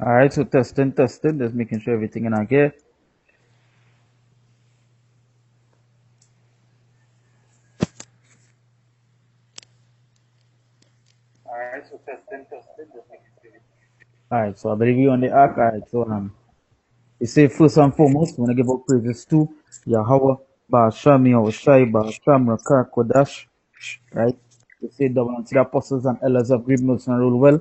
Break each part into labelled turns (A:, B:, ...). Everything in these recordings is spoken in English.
A: All right, so testing, just making sure everything in our gear. All right, so I believe you on the ark. All right, so you say first and foremost, we want to give up praises to Yahweh, Ba'asham, Yahushai, Ba'asham, Rakar, Kodash, right? We say double unto the apostles and elders of great mercy and rule well.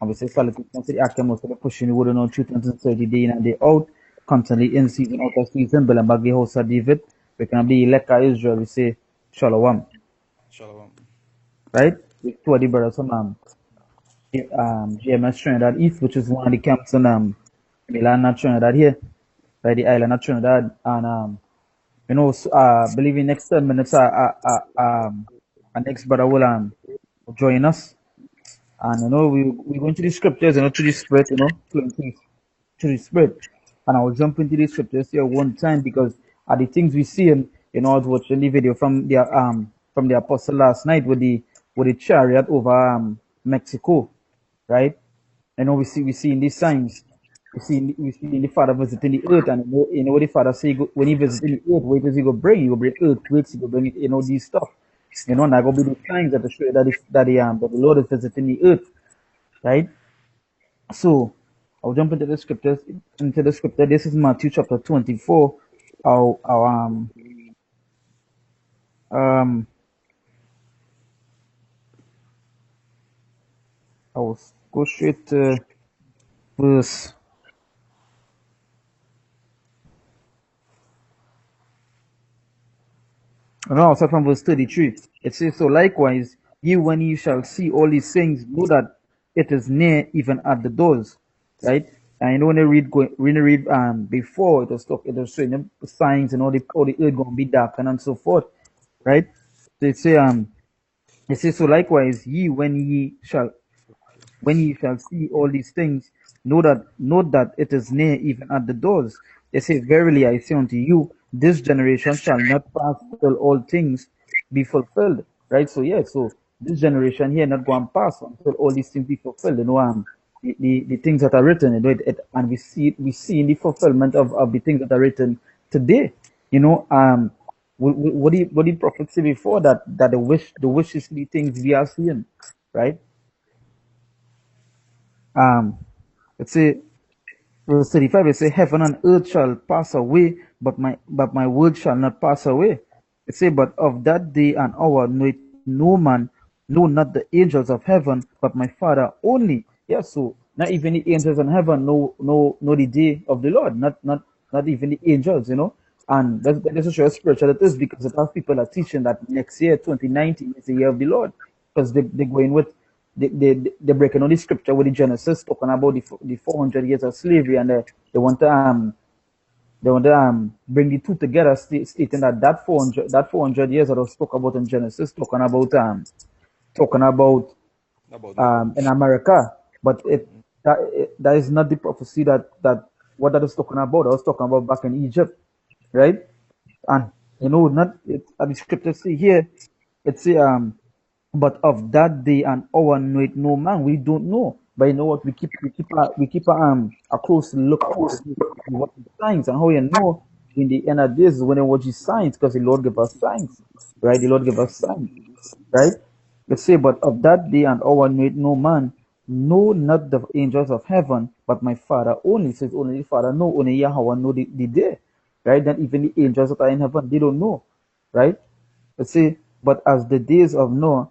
A: And we say salutations to the Akim, for the pushing the word on truth until 30 day in and day out, constantly in season, out of season, Belambagi, house of David. We can be elect Israel. We say Shalom,
B: Shalom.
A: right? With two of the brothers from GMS Trinidad East, which is one of the camps in Milan, Trinidad here, by the island of Trinidad. And believing next 10 minutes, our next brother will join us. And we go into the scriptures, to the spirit, flowing to the spirit. And I will jump into the scriptures here one time because the things we see in I was watching the video from the apostle last night with the chariot over Mexico, right? We see in these signs, we see in the Father visiting the earth, and what the Father say when he visiting the earth, what does he go bring? He go bring earthquakes, he go bring these stuff. And that go be the signs that the show that the Lord is visiting the earth, right? So I'll jump into the scripture. This is Matthew chapter 24. I'll um I will go straight to verse. No, I'll start from verse 33. It says, "So likewise, you, when you shall see all these things, know that it is near, even at the doors." Right? And when you read before, it was showing them signs and all the earth gonna be darkened and so forth. Right? So it says, "So likewise, when ye shall see all these things, note that it is near, even at the doors. They say, Verily I say unto you, this generation shall not pass till all things be fulfilled." Right? So this generation here not going to pass until all these things be fulfilled. The things that are written, and we see in the fulfillment of the things that are written today. What the prophet say before that the wishes, the things we are seeing, right? Um, let's say verse 35, it say, "Heaven and earth shall pass away, but my word shall not pass away." It say, "But of that day and hour knoweth no man, no, not the angels of heaven, but my Father only." Yeah, so not even the angels in heaven know the day of the Lord, not even the angels. And that's just how spiritual it is, because it has people are teaching that next year, 2019, is the year of the Lord, because they go in with they breaking on the scripture with the Genesis, talking about the 400 years of slavery, and they want to bring the two together, stating that 400 years that was spoke about in Genesis, talking about
B: About the Lord.
A: in America, but that is not the prophecy that what that is talking about. I was talking about back in Egypt, right? And not it, the scripture say here, it say but of that day and hour know it no man. We don't know. But you know what? We keep a close look out to see what the signs, and how in the end of days is when they watch the signs, because the Lord give us signs. Right? The Lord give us signs. Right? Let's say, but of that day and hour know it no man, no, not the angels of heaven, but my Father only. It says only the Father know, only Yahweh know the day. Right? Then even the angels that are in heaven, they don't know. Right? Let's say, but as the days of Noah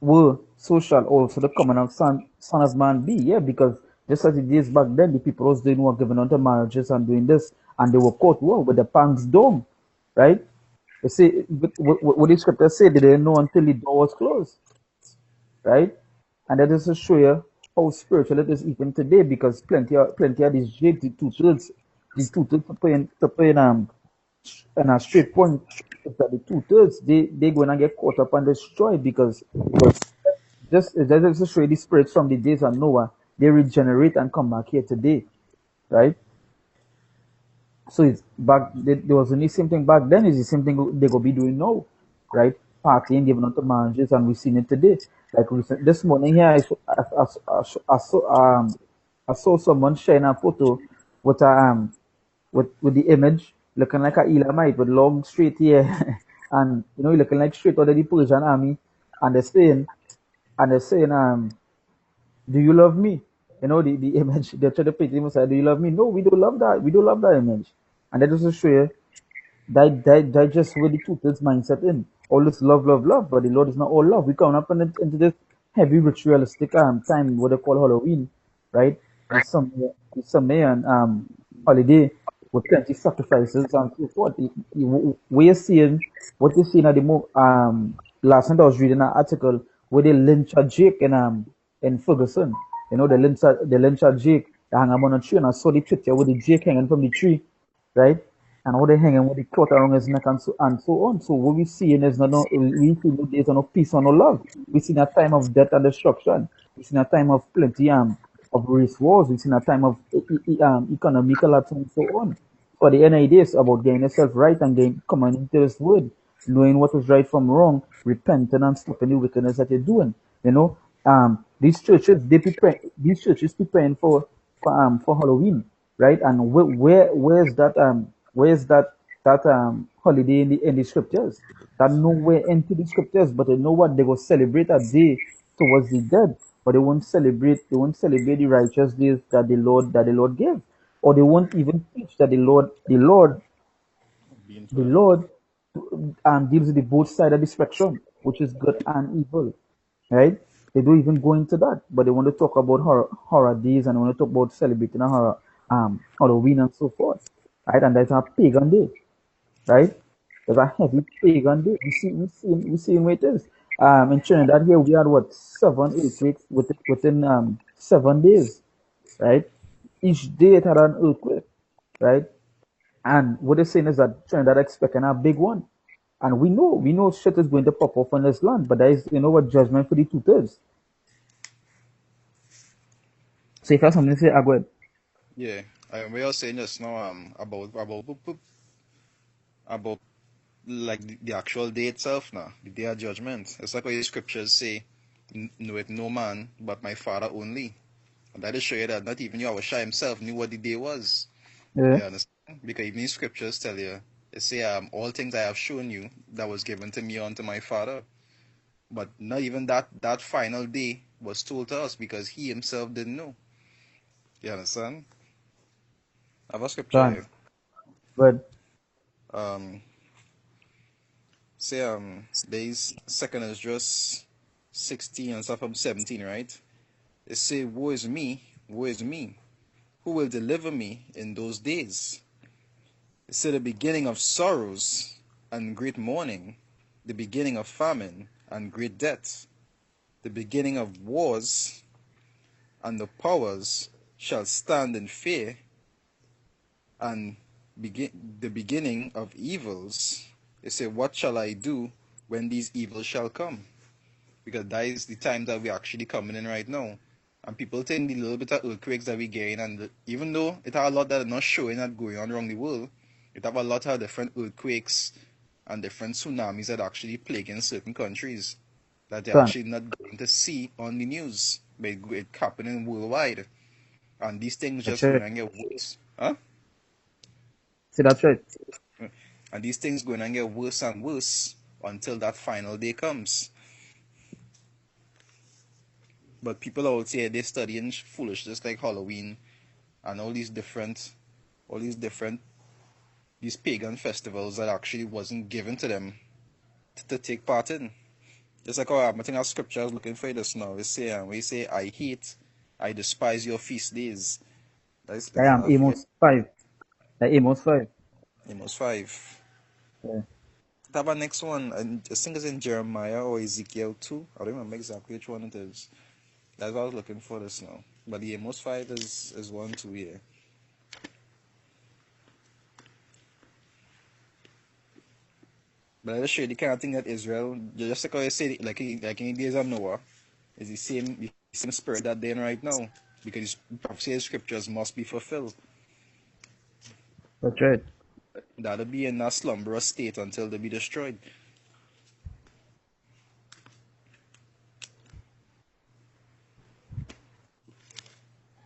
A: were, so shall also the coming of son of man be. Yeah, because just as the days back then, the people was doing what, giving unto marriages and doing this, and they were caught with the pangs dome, right? They say what the scripture said, they didn't know until the door was closed, right? And that is to show you how spiritual it is even today, because plenty of these J, the two thirds to put in a straight point, is that the two-thirds they gonna get caught up and destroyed, because just to show you the spirits from the days of Noah, they regenerate and come back here today, right? So it's back. There was the same thing back then. Is the same thing they gonna be doing now, right? Partying, giving out to marriages, and we've seen it today. Like this morning here, I saw I saw someone sharing a photo with a with the image looking like a Elamite with long straight hair and looking like straight out of the Persian army, and they're saying do you love me? The image they're trying to paint him say, do you love me? No, we don't love that. We don't love that image. And that just to show you that just where the Tutors mindset in. All this love, love, love, but the Lord is not all love. We come up into this heavy ritualistic time what they call Halloween, right? The summer and holiday with plenty sacrifices and so forth. We're seeing what you're seeing at the last night I was reading an article where they lynch a Jake in Ferguson. The lynch a Jake, they hang him on a tree, and I saw the picture with the Jake hanging from the tree, right? And how they hanging with the cloth around his neck and so on. So what we seeing is we see no days of no peace or no love. We see a time of death and destruction. We see a time of plenty of race wars. We see a time of economical and so on. For the end idea is about getting yourself right and coming into this word, knowing what is right from wrong, repenting and stopping the wickedness that you're doing. These churches preparing for Halloween, right? And where's that holiday in the scriptures? That nowhere into the scriptures, but they know what they will celebrate a day towards the dead, but they won't celebrate the righteous days that the Lord gave, or they won't even teach that
B: Being
A: the
B: forever.
A: Lord deals with the both side of the spectrum, which is good and evil, right? They don't even go into that, but they want to talk about horror days, and they want to talk about celebrating a horror Halloween and so forth, right? And that's a pagan day, right? There's a heavy pagan day. We see where it is. In Trinidad here we had what 7 earthquakes within 7 days, right? Each day it had an earthquake, right? And what they're saying is that Trinidad expecting a big one. And we know shit is going to pop off on this land, but there is what judgment for the two-thirds. So if you have something to say, I go ahead.
B: Yeah. We are saying just now about like the actual day itself now, the day of judgment. It's like what the scriptures say, knoweth no man but my father only. And that is show you that not even Yahushua himself knew what the day was.
A: Yeah,
B: You understand? Because even the scriptures tell you, they say, all things I have shown you that was given to me unto my father. But not even that final day was told to us because he himself didn't know. You understand? I have a scripture
A: done.
B: here.
A: But
B: Um, say days second is just 16 and stuff from 17, right? It say, woe is me, who will deliver me in those days? It said the beginning of sorrows and great mourning, the beginning of famine and great death, the beginning of wars, and the powers shall stand in fear, and the beginning of evils. It said, what shall I do when these evils shall come? Because that is the time that we're actually coming in right now. And people think the little bit of earthquakes that we gain, and even though it have a lot that are not showing that going on around the world, it have a lot of different earthquakes and different tsunamis that actually plaguing certain countries that they're
A: done.
B: actually not going to see on the news, but it happening worldwide. And these things
A: That's
B: just going
A: right.
B: to get worse. Huh?
A: See, that's right.
B: And these things going to get worse and worse until that final day comes. But people out here, they're studying foolishness like Halloween and all these different, these pagan festivals that actually wasn't given to them to take part in. Just like, I think our scripture I was looking for this now. We say, I despise your feast days.
A: I am
B: I forget,
A: Amos 5. Amos 5.
B: Amos 5.
A: Yeah.
B: Have our next one, and I think it's in Jeremiah or Ezekiel 2. I don't remember exactly which one it is. That's what I was looking for this now. But the Amos 5 is one too, yeah. But I just show you the kind of thing that Israel, just like how I said, like in the days of Noah, is the same spirit that they're in right now. Because prophecy and scriptures must be fulfilled.
A: That's right.
B: That'll be in a slumberous state until they be destroyed.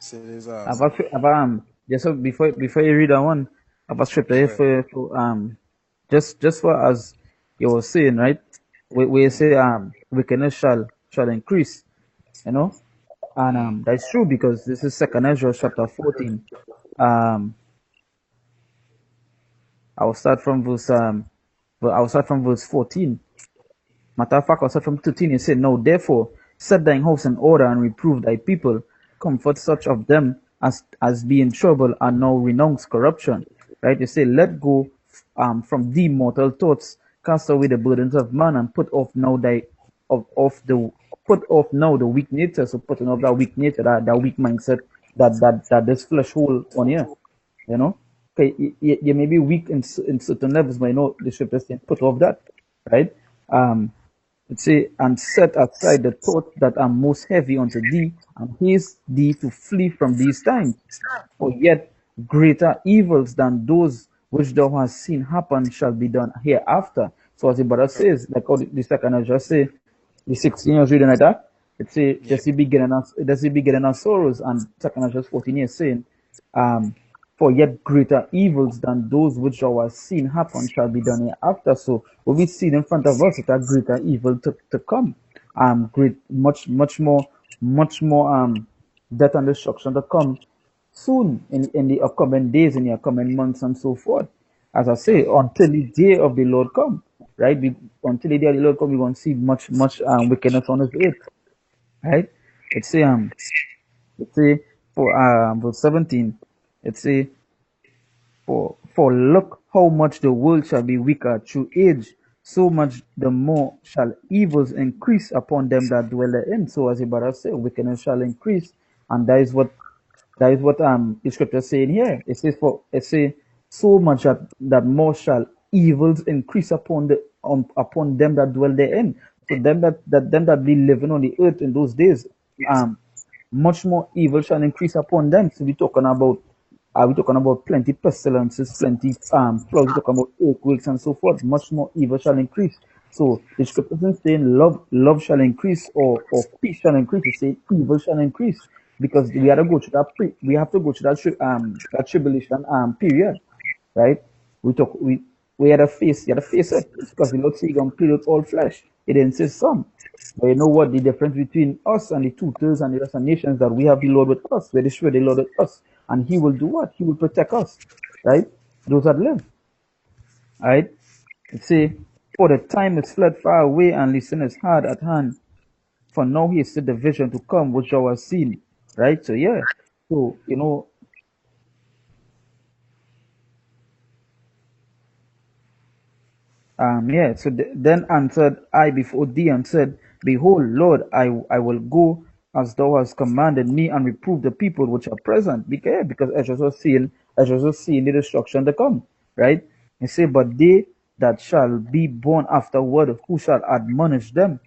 B: Says
A: just so before you read that one, I've a scripture
B: go
A: here
B: ahead.
A: for just for as you were saying, right? We say wickedness shall increase, you know, and that's true because this is Second Ezra chapter 14. Um, I'll start from verse 14. Matter of fact, also from 13, it said, "Now therefore set thine house in order and reprove thy people, comfort such of them as be in trouble and now renounce corruption." Right? You say, "Let go from thee mortal thoughts, cast away the burdens of man, and put off now thy of the put off now the weak nature." So putting off that weak nature, that weak mindset that this flesh hold on here. You know, okay, you may be weak in certain levels, but you know the scripture saying put off that, right? Um, it say, "And set aside the thoughts that are most heavy unto thee, and haste thee to flee from these times. For yet greater evils than those which thou hast seen happen shall be done hereafter." So as the brother says, like how the second I just say, the 16 years reading like that, it say,
B: Yeah.
A: does he beginning of sorrows, and second I just 14 years saying, um, for yet greater evils than those which thou hast seen happen shall be done hereafter. So what we see in front of us is a greater evil to come. Great, much more death and destruction to come soon in the upcoming days, in the upcoming months, and so forth. As I say,
B: Yeah.
A: until the day of the Lord come, right? Until the day of the Lord come, we're going to see much wickedness on this earth, right? It say it say for verse 17, it say, for look how much the world shall be wicked through age, so much the more shall evils increase upon them that dwell therein. So as the brother said, wickedness shall increase, and that is what the scripture is saying here. It says, for it say, so much that more shall evils increase upon them that dwell therein. So them that be living on the earth in those days, um much more evil shall increase upon them. So we're talking about plenty pestilences, plenty floods, we're talking about earthquakes and so forth. Much more evil shall increase. So the scripture isn't saying love shall increase, or peace shall increase. It's saying evil shall increase, because we have to go through that tribulation period, right? We had to face it. It's because the Lord said He gonna plead with all flesh. He didn't say some. But you know what the difference between us and the two-thirds and the rest of nations, that we have the Lord with us. We're sure the Lord with us, and He will do what? He will protect us, right? Those that live, right? It say, "For the time is fled far away, and the sin is hard at hand. For now He is the vision to come, which thou hast seen." Right? So yeah. So yeah, so then answered I before thee and said, "Behold, Lord, I will go as thou hast commanded me, and reprove the people which are present." Because Ezra was seeing the destruction to come, right? He said, "But they that shall be born afterward, who shall admonish them?"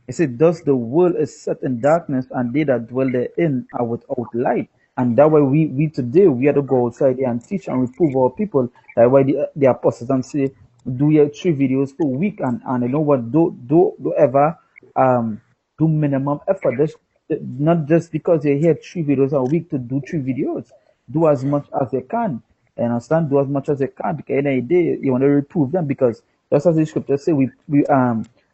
A: It said, "Thus the world is set in darkness, and they that dwell therein are without light." And that way we today we have to go outside there and teach and reprove our people. That's why the apostles and say, "Do your 3 videos per week," and you know what, do ever do minimum effort. Not just because you hear 3 videos a week to do 3 videos. Do as
B: Yeah.
A: much as you can. You understand? Do as much as you can, because in the day you want to reprove them, because just as the scripture say, we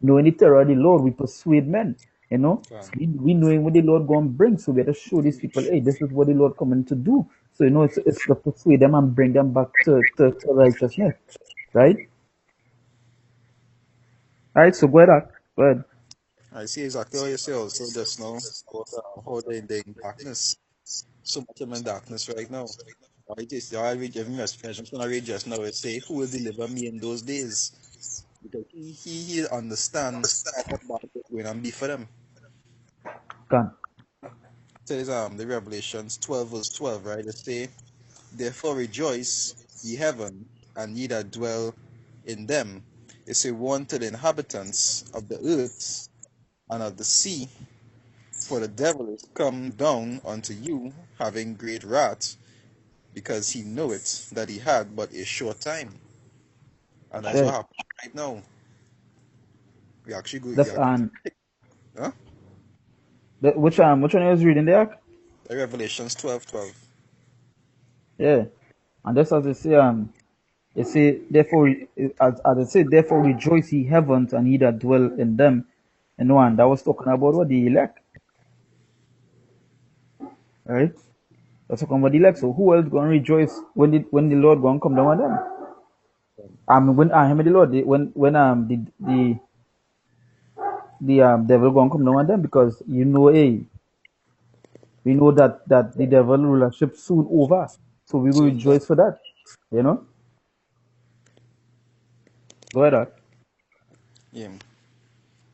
A: knowing the terror of the Lord, we persuade men. You know,
B: Fine.
A: we knowing what the Lord going to bring, so we have to show these people, hey, this is what the Lord coming to do. So you know, it's to persuade them and bring them back to righteousness, right? Right. So go ahead. Go ahead.
B: I see exactly what you say also just now about how they're in darkness. So much of them in darkness right now. I read every message. I'm just gonna read just now. It say, "Who will deliver me in those days?" Because he understand what battle is going on be for them.
A: Can.
B: Says the Revelations 12 verse 12, right? It say, "Therefore rejoice, ye heaven, and ye that dwell in them." It say, "One to the inhabitants of the earth and of the sea, for the devil is come down unto you, having great wrath, because he knoweth that he had but a short time." And that's what
A: Right.
B: happened right now. We actually go,
A: That's
B: yeah,
A: and
B: huh?
A: which one I was reading there?
B: Revelations 12:12.
A: Yeah. And just as they say, they say, therefore, as they say, therefore rejoice ye heavens and ye that dwell in them. And one that was talking about what the elect, right? That's talking about the elect. So who else gonna rejoice when the Lord gonna come down on them? When I am the Lord, when the devil gonna come down on them, because hey, we know that the devil rulership soon over, so we will
B: Soon done.
A: rejoice for that. You know, go ahead.
B: Yeah.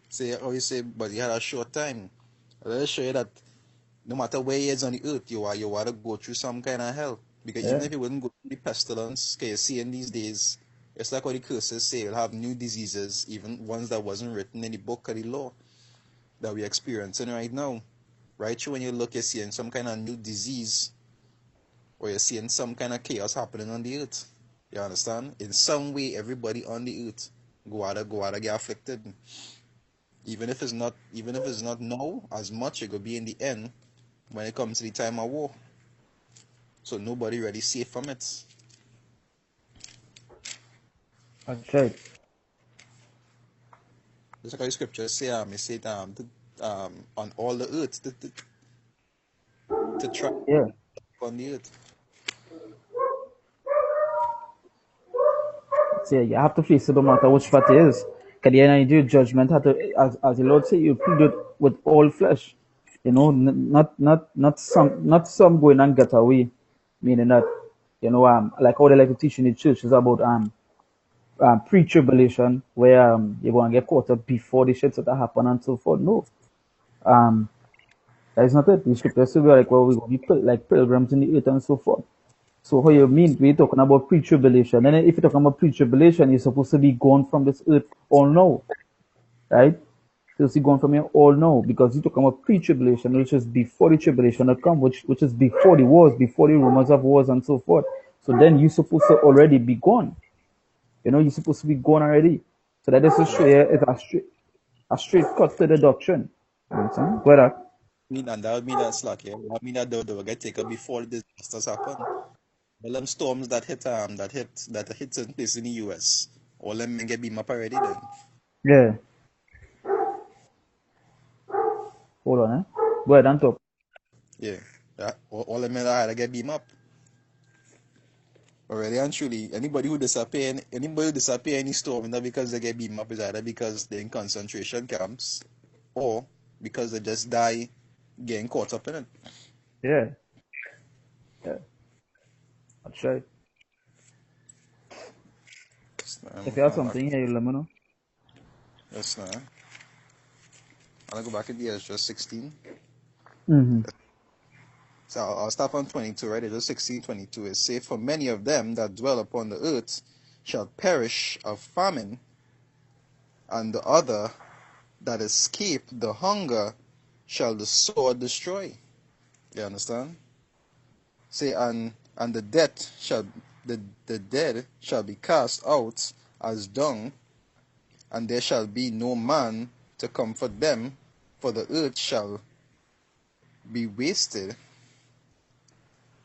B: Say, oh, you say, but you had a short time. Let us show you that no matter where you is on the earth, you want to go through some kind of hell. Because even
A: Yeah,
B: if you wouldn't go through the pestilence, because you see in these days, it's like what the curses say, you'll have new diseases, even ones that wasn't written in the book of the law that we're experiencing right now. Right through when you look, you're seeing some kind of new disease, or you're seeing some kind of chaos happening on the earth. You understand? In some way, everybody on the earth go out, get afflicted. Even if it's not now as much, it could be in the end when it comes to the time of war. So nobody really safe from it.
A: that's right.
B: Just like how the scriptures say, it said on all the earth to try
A: Yeah.
B: on the earth.
A: So yeah, you have to face it no matter which part it is. Because the end of the day, judgment had to, as the Lord said, you plead it with all flesh. You know, not some going and get away. Meaning that, like how they like to teach in the church is about pre-tribulation, where you're going to get caught up before the shit that happen and so forth. No, um, that is not it. The scripture says we're like, well, we're going to be like pilgrims in the earth and so forth. So how you
B: Yeah.
A: mean we're talking about pre-tribulation? And then if you're talking about pre-tribulation, you're supposed to be gone from this earth all now, right? You're supposed to be gone from here all now, because you're talking about pre-tribulation, which is before the tribulation that come, which is before the wars, before the rumors of wars and so forth. So then you're supposed to already be gone. You're supposed to be gone already. So that is to show
B: Right.
A: you it's a straight cut to the doctrine. You understand? Whether
B: And that would mean that's like, yeah. That would mean that they will get taken before the disasters happen. All them storms that hit certain places in the US. All them men get beam up already then.
A: yeah, hold on, Go ahead and talk.
B: Yeah. All them men that had to get beam up. Already and truly, anybody who disappear in any storm, not because they get beaten up, is either because they're in concentration camps or because they just die getting caught up in it.
A: Yeah, yeah, that's right. If you have
B: Back.
A: something here, you let me know.
B: Yes, nah. I'll go back in the Ezra 16.
A: Mm-hmm.
B: So I'll start from 22, right? Ezra 16:22 is say, for many of them that dwell upon the earth shall perish of famine, and the other that escape the hunger shall the sword destroy. You understand? Say, and the dead shall be cast out as dung, and there shall be no man to comfort them, for the earth shall be wasted,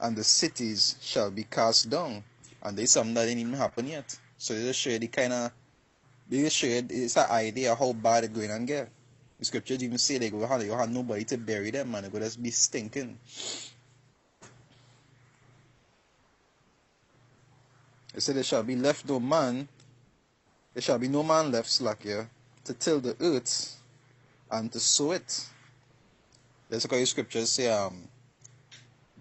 B: and the cities shall be cast down. And there's something that didn't even happen yet. So they just show you they just show you it's an idea of how bad it's going to get. The scriptures even say you have nobody to bury them, man. They're going to be stinking. It said there shall be no man left slack here to till the earth and to sow it. That's what the scriptures say,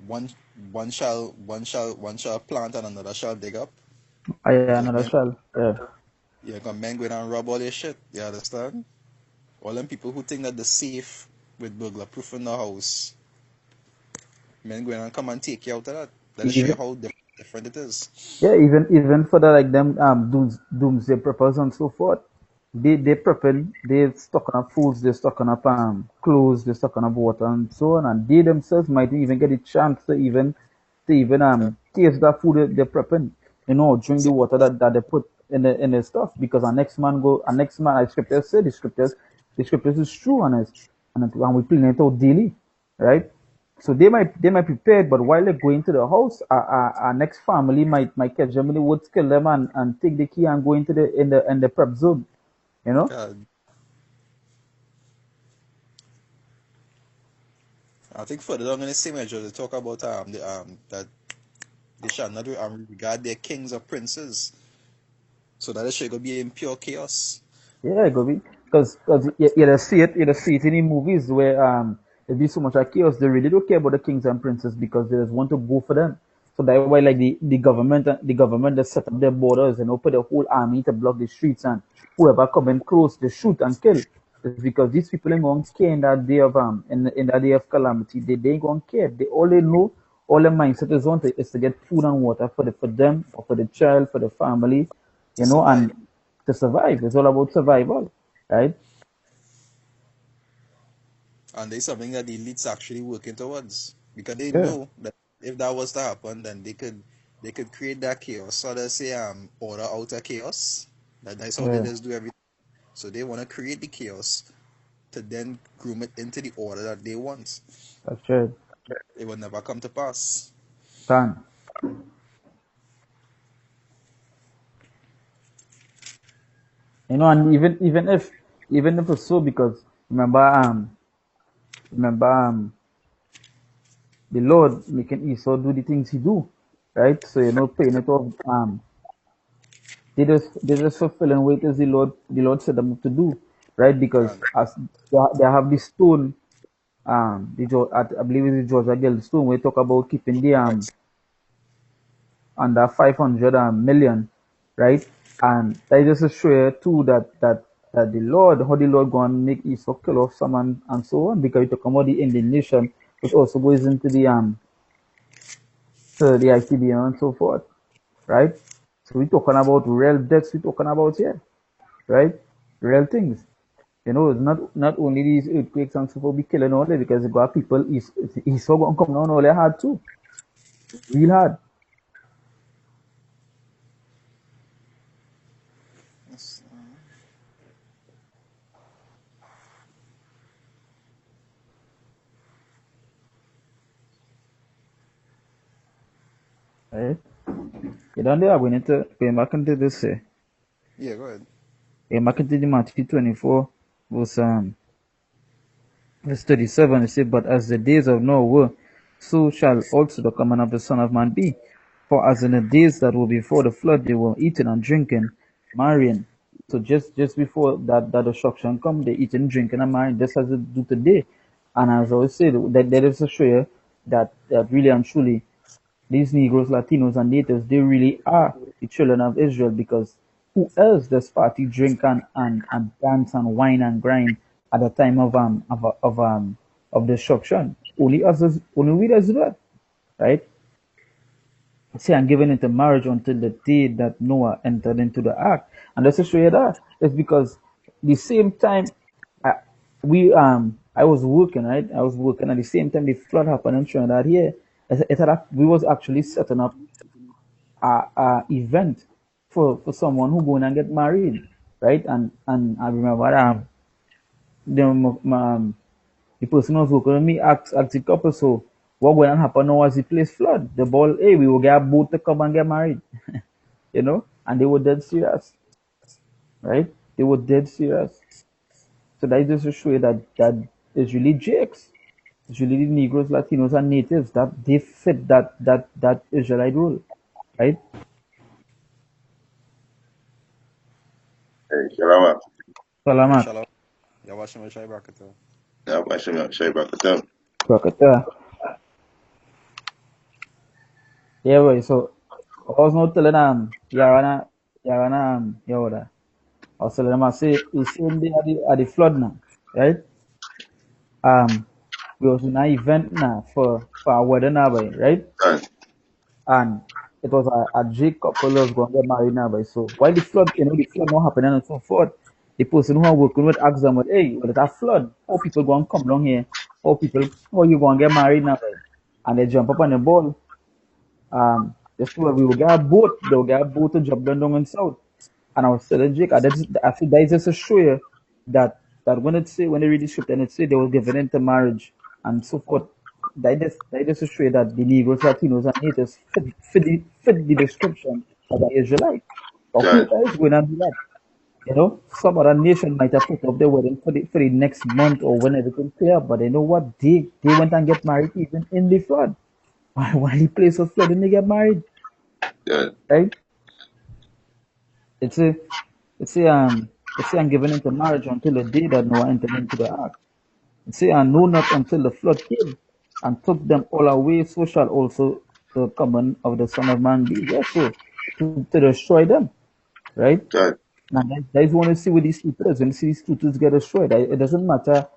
B: one one shall plant and another shall dig up.
A: I
B: Because
A: another shell. Yeah.
B: yeah, cause men go down and rob all their shit. You understand? All them people who think that they're safe with burglar proof in the house, men go down and come and take you out of that. That'll show you
A: Even
B: how different it is.
A: yeah, even for the like them doomsday preppers and so forth. They prepping, they stocking up foods, they stocking up clothes, they stocking up water and so on, and they themselves might even get a chance to even
B: Yeah.
A: taste that food they're prepping, drink the
B: See,
A: water that they put in the stuff, because our next man, as scriptures say, the scriptures is true on us, and we clean it out daily, right? So they might prepared, but while they're going to the house, our next family might catch them in the woods, kill them, and take the key and go into the prep zone. You know?
B: God, I think further down in the same measure they talk about that they shall not regard their kings or princes, so that they shall go be in pure chaos.
A: Yeah, it could be because you see it in the movies where there be so much of chaos. They really don't care about the kings and princes because they just want to go for them. So that's why like the government just set up their borders and open the whole army to block the streets, and whoever come in close they shoot and kill. It's because these people ain't gonna care in that day of in that day of calamity. They ain't gonna care. They know, all their mindset is to get food and water for them or for the child, for the family,
B: To
A: and
B: survive.
A: to survive. It's all about survival, right?
B: And there's something that the elites actually working towards, because they
A: Yeah,
B: know that if that was to happen, then they could create that chaos. So they say order out of chaos. That's how they
A: yeah,
B: just do everything. So they want to create the chaos to then groom it into the order that they want.
A: that's right.
B: It will never come to pass.
A: Can and even if it's so, because remember the Lord making Esau do the things he do, right? So paying it off. They just fulfilling what it is the Lord set them up to do, right? Because
B: And
A: as they have this stone, I believe it's the Georgia Guild stone, we talk about keeping the
B: right.
A: under 500 million, right? And that is just to show you too that how the Lord go and make Esau kill off someone and so on, because you talk about the Indian nation, which also goes into the ICBM and so forth, right? So we're talking about real deaths, we're talking about here, right? Real things. It's not only these earthquakes and so forth be killing all there, because you got people Esau gonna come down all they hard too. Real hard.
B: Yes.
A: Right? You don't there we need to going back into this
B: Yeah, go ahead.
A: going back into the Matthew 24 verse um Verse 37, it says, "But as the days of Noah were, so shall also the coming of the Son of Man be. For as in the days that were before the flood, they were eating and drinking, marrying." So just before that destruction come, they eating, drinking, and marrying, just as they do today. And as I always say, that is to show you that really and truly these Negroes, Latinos, and natives, they really are the children of Israel, because who else does party, drink, and dance and wine and grind at the time of destruction? Only us, only we does that, right? Say, and given into marriage until the day that Noah entered into the ark. And that's to show you that it's because the same time I, I was working, right? I was working at the same time the flood happened in Trinidad here. We was actually setting up a event for someone who going and get married, right? And I remember the person who was working with me asked the couple, so what going to happen now as the place flood? The ball, hey, we will get a boat to come and get married, and they were dead serious, right? They were dead serious. So that is just to show you that it's really Jakes. It's really the Negroes, Latinos, and natives that they fit that Israelite role, right?
C: Hey, Shalom.
A: Salamat.
B: Shalom. You're watching my Shai Brakata.
C: Yeah, Bashem Shay Brakatam.
A: Krakata. Yeah, boy. So I was not telling Yarana, I was telling them, I say, the same day at the flood now, right? Um, we was in an event now for our wedding now, boy, right?
C: Done.
A: And it was a Jake couple that was going to get married now, boy. So while the flood not happening and so forth, the person who are working with asked them, hey, well, it's a flood. How people going to come down here? How you going to get married now, boy? And they jump up on the ball. Just where we will get a boat, they will get a boat to drop them down in south. And I was telling Jake, I think that is just to show you that when they read the script and it say they were given into marriage and so forth, that just to show that the Negroes, Latinos, and natives fit the description of the Israelite. But who
C: God,
A: else going to do that? You know, some other nation might have put up their wedding for the next month or when everything clear, but you know what? They went and get married even in the flood. While the place was flooding, they get married,
C: God,
A: right? It's a it's a it's a I'm given into marriage until the day that Noah entered into the ark. Say, and know not until the flood came and took them all away, so shall also the coming of the Son of Man be. Yes, so to destroy them, right?
C: God.
A: Now, that is want to see with these two things. When you see these two things get destroyed, it doesn't matter.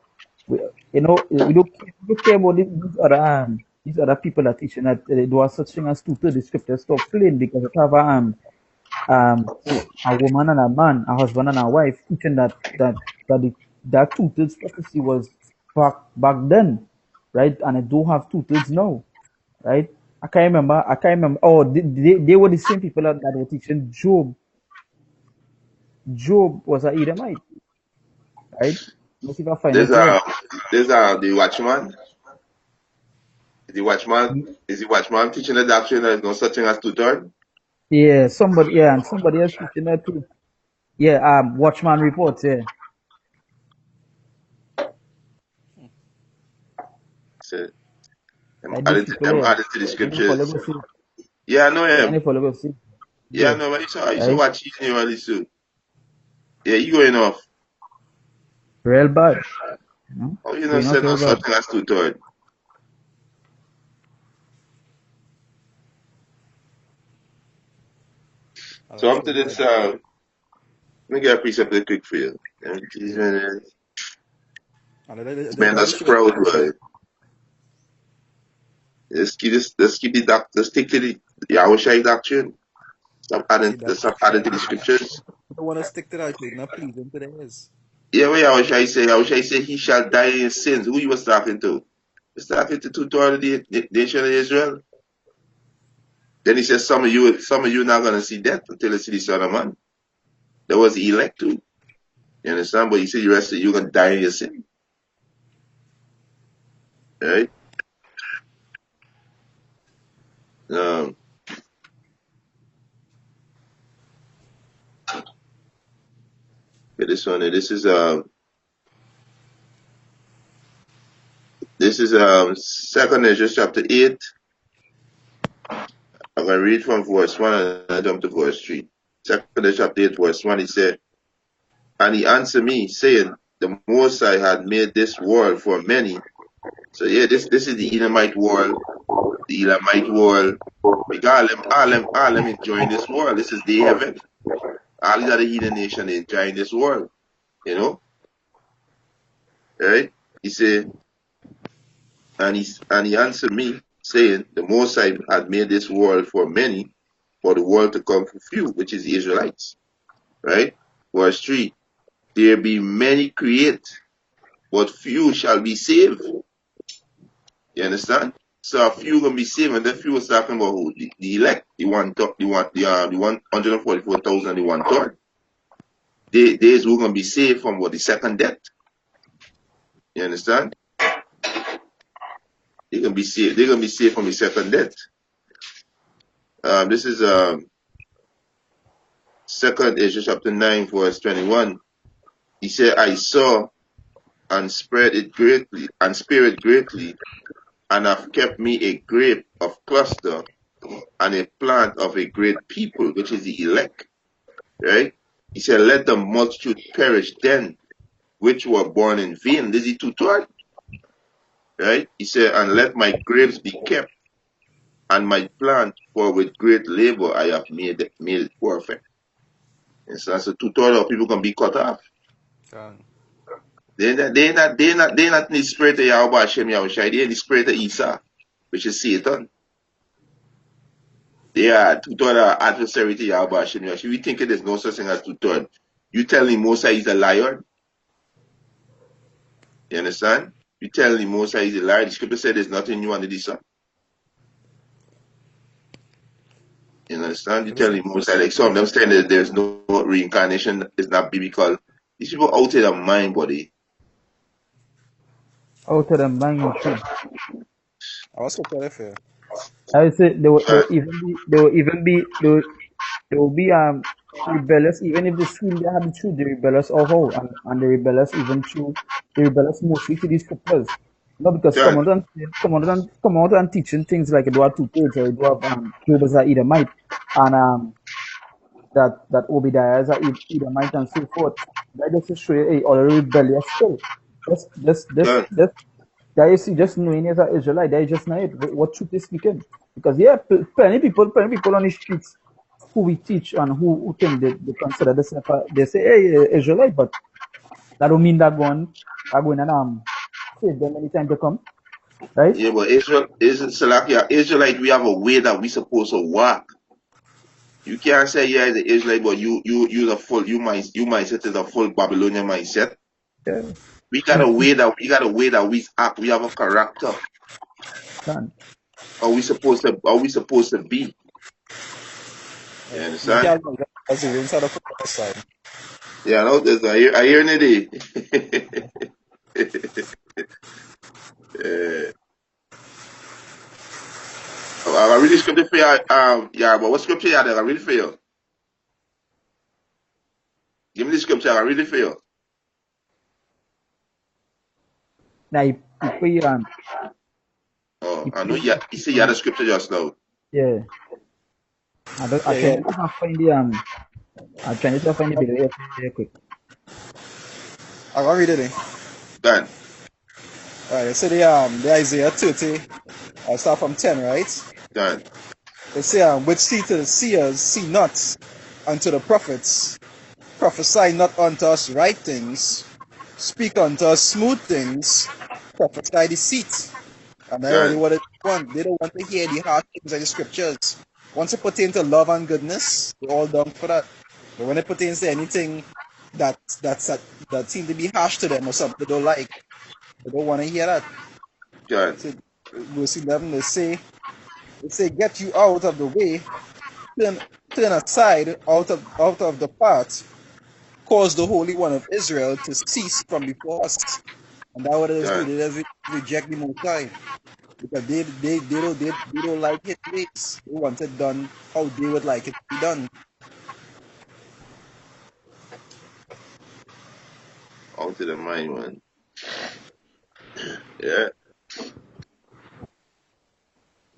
A: You know, we don't care about these other people that teaching that there was such thing as two thirds. The scripture stop plain because it have um, a woman and a man, a husband and a wife, teaching that two thirds prophecy was back then, right? And I do have two thirds now, right? I can't remember. I can't remember. Oh, they were the same people that were teaching Job. Job was a Edomite, right? Let's see if I find
C: There's
A: it here.
C: the watchman. The watchman is the watchman teaching the doctrine there is no such thing as two-third.
A: Yeah, and somebody else teaching that too. Yeah, Watchman reports. Yeah,
C: So
A: like these people
C: I'm
A: here.
C: adding to the
A: Any follow
C: scriptures.
A: go see.
C: Yeah, I know
A: Yeah,
C: him.
A: any follow go see.
C: Yeah, I
A: Yeah,
C: know him. I used to
A: right.
C: watch you early soon. Yeah, you going off.
A: Real bad. You know,
C: Oh, you know,
A: going
C: said
A: off
C: no
A: real
C: such
A: bad.
C: thing as two-third.
B: Oh,
C: So
B: that's
C: I'm to
B: real
C: this,
B: bad.
C: let me get a precept real quick for you. And these men,
B: And
C: this
B: the
C: man
B: Bible
C: that's
B: show
C: proud, boy. Let's keep the let's stick to the Yahushai doctrine.
B: see that.
C: Stop adding to the scriptures.
B: I don't want to stick to that. It's not pleasing to the ears.
C: Yeah, what Yahushai say he shall die in his sins. Who he was talking to? He's talking to two-thirds of the nation of Israel. Then he says, some of you not gonna see death until you see the Son of Man. That was the elect too. You understand? But he said the rest of you gonna die in your sin. Right? Um, okay, this one. This is Second Ezra chapter 8. I'm gonna read from verse 1 and I jump to verse 3. Second Ezra chapter 8, verse 1. He said, and he answered me, saying, the Most High had made this world for many. So yeah, this is the Edomite world, the Elamite world. We got all them enjoying this world. This is the heaven. All these other heathen nations enjoying this world. You know? Right? He said, and he answered me, saying, the Most High had made this world for many, for the world to come for few, which is the Israelites. Right? Verse 3. There be many create, but few shall be saved. You understand? So a few gonna be saved, and the few is talking about who? The elect, the 144,000, the one third. These who gonna be saved from what the second death. You understand? They're gonna be saved. They're gonna be saved from the second death. This is Second Ezra chapter 9, verse 21. He said, I saw and spread it greatly, and spirit greatly, and have kept me a grape of cluster and a plant of a great people, which is the elect. Right? He said, let the multitude perish then, which were born in vain. This is two-thirds. Right? He said, and let my grapes be kept, and my plant, for with great labor I have made it perfect. And so that's a two-thirds of people can be cut off.
B: Can.
C: They're not in the spirit of Yahweh Hashem Yahushai. They're in the spirit of Esau, which is Satan. They are two-thirds adversary to Yahweh Hashem Yahushai. If you think there's no such thing as two-thirds, you telling Moses he's a liar. You understand? You telling Moses he's a liar. The scripture said there's nothing new under the sun. You understand? You
B: Let me say,
C: telling Moses like some of them saying that there's no reincarnation, it's not biblical. These people out of their mind, buddy.
A: Out of the mind tree.
B: I was scripture for you.
A: I would say
C: John,
A: they will be rebellious even if they scream they have the truth. They rebellious also and they rebellious even through they rebellious mostly to these scriptures. Not because
C: John,
A: come out and teaching things like you do have two thirds or you do have Job as a Edomite and that Obadiah is a Edomite and so forth. That just to show you hey, all rebellious still.
C: John.
A: Just that you see, just knowing as an Israelite, that is just not it. What truth is speaking? Because yeah, plenty people on the streets who we teach and who think they consider themselves, they say, hey, Israelite, but that don't mean that are going and save them anytime to come, right?
C: Yeah, but Salakia, Israelite, we have a way that we supposed to walk. You can't say yeah, the Israelite, but you mindset is a full Babylonian mindset.
A: Yeah,
C: We got a way that we act. We have a character.
A: can.
C: Are we supposed to be? You
B: You
C: understand?
B: can't as the inside of the side.
C: Yeah, I know this. I hear it. I really scripture for you. Yeah, but what scripture you had? I read for you. Give me the scripture. I read it for you.
A: Now, he put
C: Oh,
A: he
C: I know
A: put
C: you see you had a scripture just now.
A: yeah. I
B: Yeah,
A: try
B: yeah.
A: not to find the I try not to find the video here quick.
B: I'm gonna read it.
C: Done,
B: Alright, so the Isaiah 30, I start from 10, right?
C: done,
B: It say which see to the seers, see not unto the prophets, prophesy not unto us right things, speak unto us smooth things, prophesy deceit. And I already
C: done.
B: what they want. They don't want to hear the hard things of the scriptures. Once it pertains to love and goodness, they're all down for that. But when it pertains to anything that seems to be harsh to them or something they don't like, they don't want to hear that.
C: Done.
B: So, verse 11, they say, get you out of the way, turn, turn aside out of the path, cause the Holy One of Israel to cease from before us. And that what it is do.
C: Done.
B: They just reject the Most High. Because they don't like his ways. They want it done how they would like it to be done.
C: Out to the mind, man. Yeah,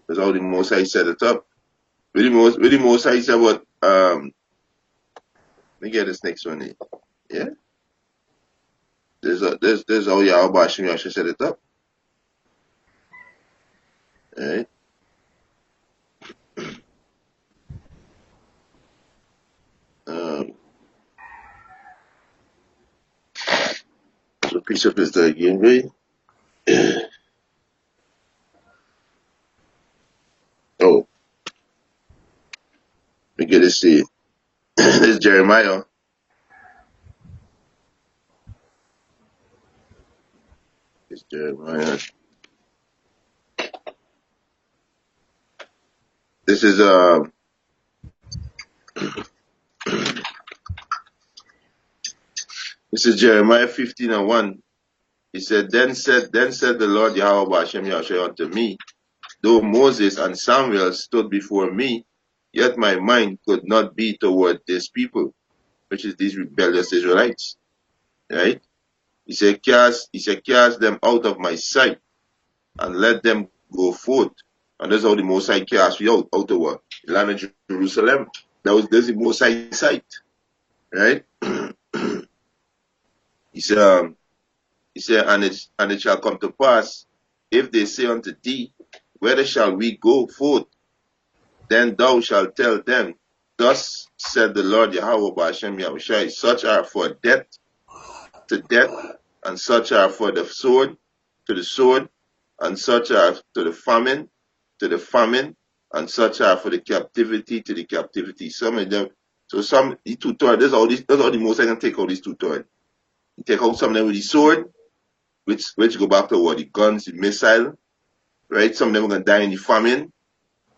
C: that's how the Most High set it up. With the Most High said what? Let me get this next one. Here. Yeah, there's how Yahweh Hashem Yahshua set it up. All right. Um, so precept is the again, right? Oh, let me get this. See, this is Jeremiah. It's Jeremiah. This is this is Jeremiah 15:1. He said, then said the Lord Yahweh Hashem Yahshua unto me, though Moses and Samuel stood before me, yet my mind could not be toward this people, which is these rebellious Israelites. Right? Cast them out of my sight and let them go forth. And that's how the Most High cast we out of what? The land of Jerusalem. That's the Most High sight. Right? he said, and it shall come to pass, if they say unto thee, whither shall we go forth? Then thou shalt tell them, thus said the Lord Yahweh by Hashem Yahushai, such are for death to death, and such are for the sword to the sword, and such are to the famine, and such are for the captivity to the captivity. Some of them, so some, the two thirds, that's all the most I can take out these two thirds. You take out some of them with the sword, which go back to what? The guns, the missile, right? Some of them are going to die in the famine,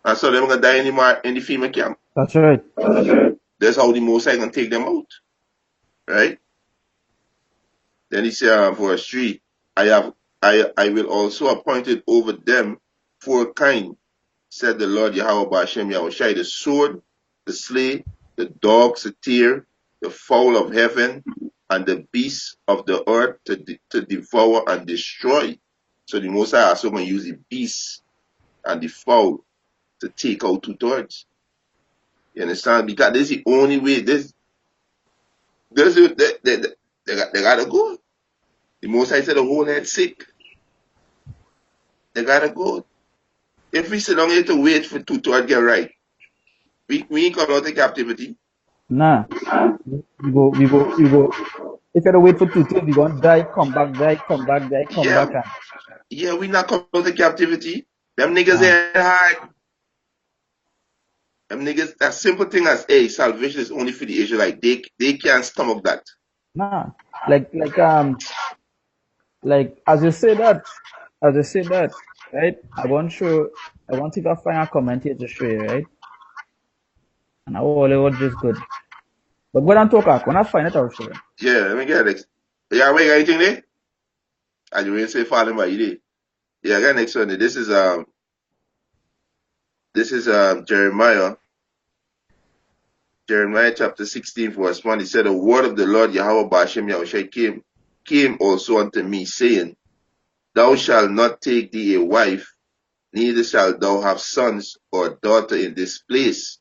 C: and some of them are going to die in the FEMA camp.
A: That's right.
C: That's how the Most High can take them out, right? Then he said, verse 3, I will also appointed over them four kinds, said the Lord Yahweh Ba'ashem Yahushai, the sword, the slay, the dogs, the tear, the fowl of heaven, and the beasts of the earth to devour and destroy. So the Most High also going to use the beasts and the fowl to take out 2/3. You understand? Because this is the only way. They gotta go. The Most High said the whole head sick. They gotta go. If we sit down here to wait for 2/3 get right, we ain't come out of captivity.
A: Nah, we go. If you had to wait for 2 days, we gonna die, come back, die, come back, die, come
C: Yeah,
A: back, and
C: yeah, we not come out of captivity. Them niggas
A: nah,
C: ain't hard. Them niggas, that simple thing as, hey, salvation is only for the Israelite. They can't stomach that.
A: nah. Like like as you say that, right? I want to find a comment here to show you, right? And I will Hollywood just good. But go and talk. When I find it, I'll show you.
C: Yeah, let me get next. Yeah, wait, got anything there? And you really say falling by you there. Yeah, I got next one. This is Jeremiah chapter 16 verse 1. He said, the word of the Lord Yahweh Ba'ashem Yahushai came also unto me, saying, thou shalt not take thee a wife, neither shalt thou have sons or daughter in this place.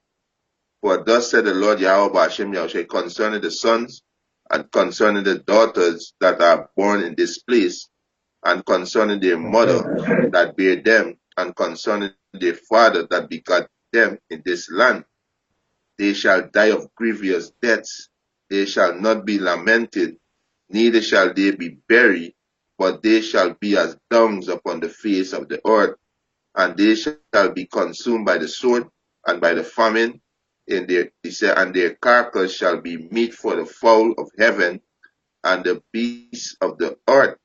C: For thus said the Lord Yahweh Ba'ashem Yahushai concerning the sons and concerning the daughters that are born in this place, and concerning their
A: That's
C: mother
A: right.
C: that bare them, and concerning their father that begot them in this land. They shall die of grievous deaths. They shall not be lamented, neither shall they be buried, but they shall be as dungs upon the face of the earth, and they shall be consumed by the sword and by the famine. And their carcass shall be meat for the fowl of heaven and the beasts of the earth.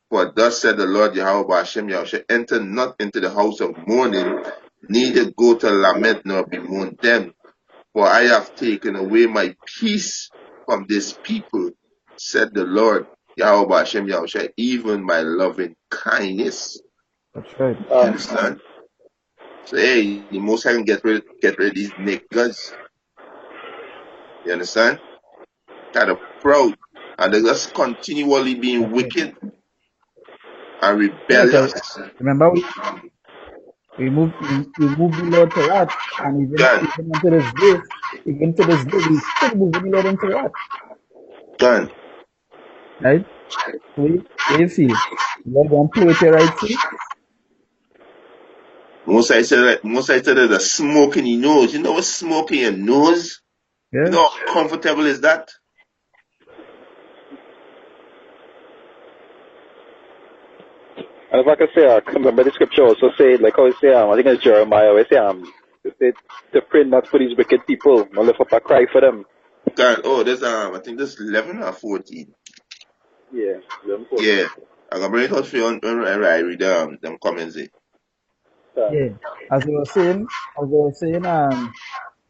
C: For thus said the Lord Yahweh Hashem Yahushua, enter not into the house of mourning, neither go to lament nor bemoan them. For I have taken away my peace from this people, said the Lord Yahweh Hashem Yahushua, even my loving kindness.
A: That's right.
C: You understand? So hey, the most High can get rid of these niggas. You understand? Kind of proud. And they're just continually being
A: That's right.
C: wicked and
A: Yeah, cause
C: rebellious.
A: remember we moved the Lord to wrath, and
C: Done.
A: even unto this day, we still moving the Lord into wrath,
C: Done.
A: right? What you feel? Lord don't play with you, right? See?
C: Most I said that the smoke in your nose. You know what smoke in your nose? You
A: Yeah,
C: know how comfortable is that?
D: And if I can say, I can remember the scripture also say, like how it say, I think it's Jeremiah, where it say, it say, to pray not for these wicked people, not lift up a cry for them.
C: God, oh, there's I think there's 11 or 14.
D: Yeah, 11, 14.
C: Yeah, I'm gonna bring it out for you when I read them comments there.
A: yeah. As I was saying,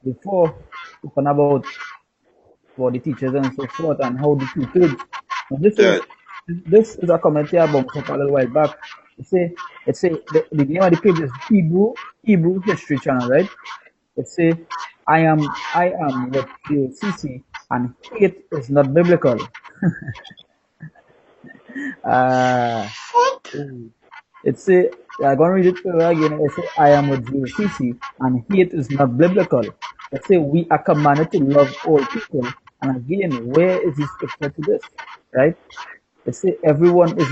A: before, talking about for the teachers and so forth, and how the 2/3. And
C: God,
A: this is a commentary about a little while back. It say the name of the page is Hebrew History Channel, right? It say I am with GOCC, and hate is not biblical. Uh
C: fuck.
A: it say I'm gonna read it for you again. It say I am with GOCC, and hate is not biblical. It say we are commanded to love all people. And again, where is the scripture to this? Right? It say everyone is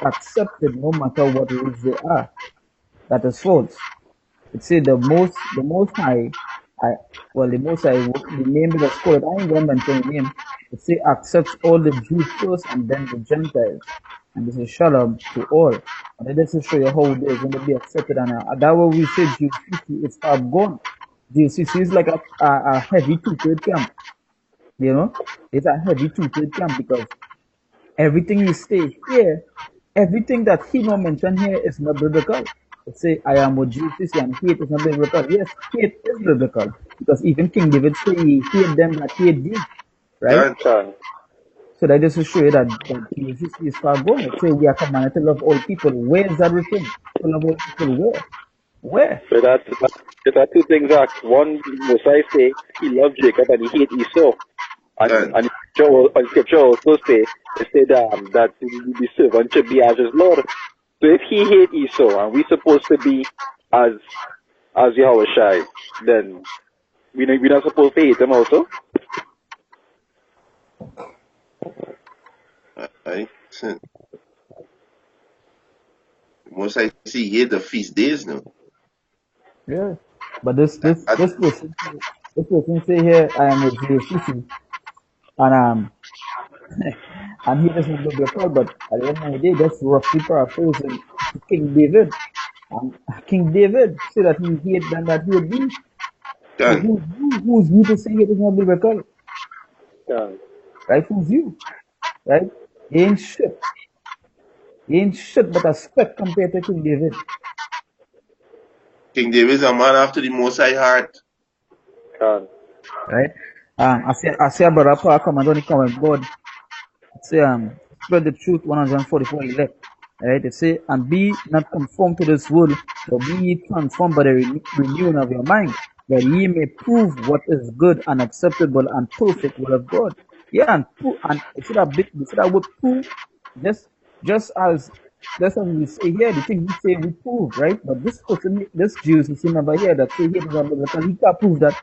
A: accepted no matter what race they are. That is false. It say the most high I well the most high the name is called it. I ain't gonna mention the name. It say accepts all the Jews first and then the Gentiles. And this is shalom to all. And then this will show you how they're going to be accepted. And that way we say GCC is far gone. GCC is like a heavy two-third camp. You know, it's a heavy two-third camp because everything he say here, everything that he no mention here is not biblical. It say, I am with Jesus and hate is not biblical. Yes, hate is biblical. Because even King David say he hate them that hate thee. Right?
C: God,
D: Can.
A: So that just to show you that Jesus is far gone. It say we are commanded to love all people. Where is that written? To love all people where? Where?
D: So there are two things that one Mosai say he loved Jacob and he hate Esau.
C: Done.
D: And scripture also say it said that the servant should be as his Lord. So if he hate Esau and we supposed to be as Yahweh Shai, then we not supposed to hate him also?
C: Right? Most I see here the feast days now.
A: Yeah. But this
C: I,
A: this person this person say here I am a JCC and and he doesn't know the call, but at the end of the day that's roughly paraphrasing King David. King David said that he hate them that hate thee. So
C: done.
A: who's you to say he does not biblical?
D: Yeah.
A: Right? Who's you? Right? He ain't shit. He ain't shit but a speck compared to King David.
C: King David is a man after the Most High heart.
D: Can.
A: Right? I say about Paul come and don't come on board. Say spread the truth 144 elect. Right? It say and be not conformed to this world, but be ye transformed by the renewing of your mind, that ye may prove what is good and acceptable and perfect will of God. Yeah, and prove and instead of word prove, just just as just as we say here, the thing we say we prove, right? But this person, this Jews is seen over here that say here is unbiblical, he can't prove that,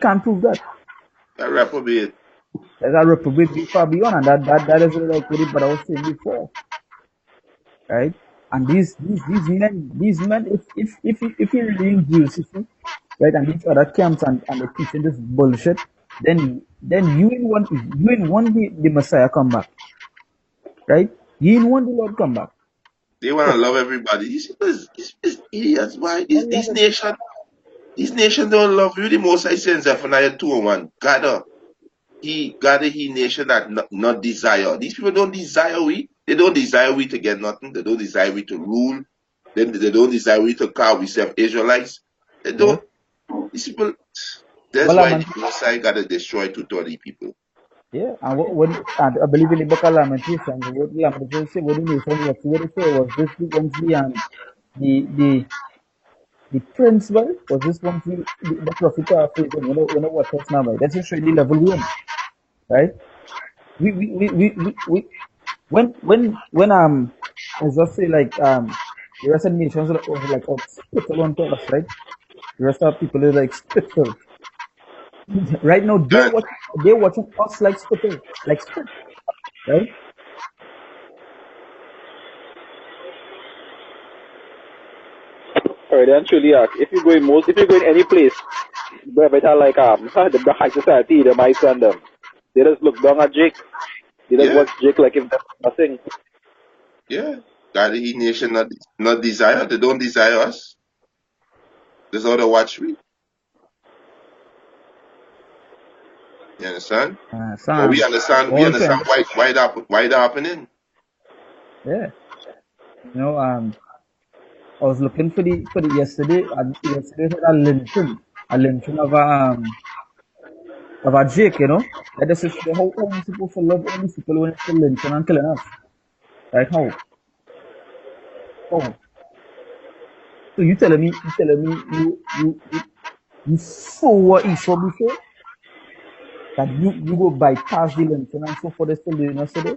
A: can't prove that.
C: That reprobate.
A: That's a reprobate be far beyond, and that is like what it, but I was saying before, right? And these men, if you really in Jews, you see, right, and these other camps and they're teaching this bullshit, then you in one the Messiah come back, right? You in one the Lord come back.
C: They want to
A: So
C: love everybody. You see, this idiots, why?
A: I
C: This,
A: love
C: this
A: it.
C: nation, this nation don't love you. The Most High says Zephaniah 2:1. Gather he nation that not desire. These people don't desire we. They don't desire we to get nothing. They don't desire we to rule. Then they don't desire we to call we self Israelites. They
A: Yeah.
C: don't. These people. That's
A: Well,
C: why
A: I'm
C: the Most High got to destroy 230 people.
A: yeah, and and I believe in the book of Lamentations. What Lamentations say, what the nation was, what it say was this once the the the principle was this one the prophet paraphrasing, what us now, right? That's just really level one, right? We when as I say like the rest of the nations was like spittle onto us, right? The rest of people is like spittle. Right now
C: Done.
A: they're watching us like spittle, like spit, right?
D: Alright, then truly if you go in any place, better like the high society, the mice and them. They just look down at Jake. They just
C: Yeah.
D: watch Jake like if that's nothing.
C: Yeah. Gather he nation not desire. They don't desire us. That's how they watch we. You understand? But we
A: Sam,
C: understand. We
A: all
C: understand
A: trend,
C: why that happening.
A: yeah. You know, I was looking for the yesterday. Yesterday had a lynching of a Jake. That this is how we supposed to love all these people when it's still lynching and killing us. Like how? So you telling me you saw what Esau before that you go bypass the lynching and so forth. They still doing yesterday.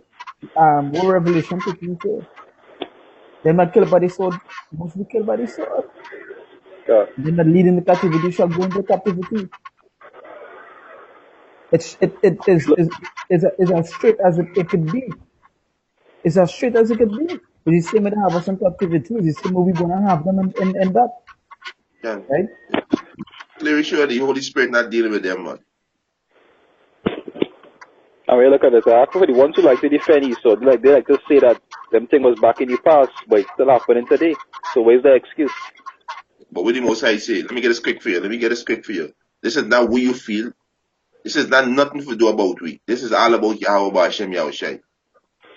A: What Revelation 15 say? Them that killed by the sword must be killed by the sword.
D: Yeah.
A: Them that lead in the captivity shall go into captivity. It is as straight as it could be. It's as straight as it could be. It's the same way they have us in captivity. It's the same way we're gonna have them in that,
C: Yeah.
A: right?
C: Clearly sure the Holy Spirit not dealing with them, man.
D: I mean, look at this. Actually, the ones who like to defend Esau, they like to say that them thing was back in the past, but it's still happening today. So where's the excuse?
C: But what the Most High say, let me get this quick for you. Let me get this quick for you. This is not what you feel. This is not nothing to do about we. This is all about Yahweh Hashem Yahushai.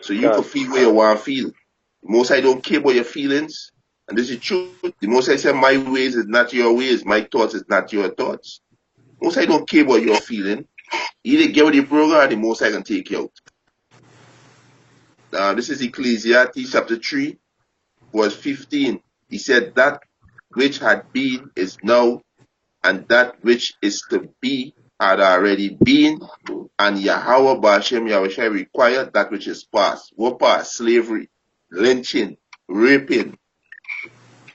C: So you can
D: God.
C: feel where you want to feel. The Most High don't care about your feelings. And this is truth. The Most High said, my ways is not your ways. My thoughts is not your thoughts. Most High don't care about your feeling. Either get with the program or the Most High can take you out. This is Ecclesiastes chapter 3, verse 15. He said, that which had been is now, and that which is to be had already been, and Yahweh Ba'ashem Yahushua required that which is past. What past? Slavery, lynching, raping.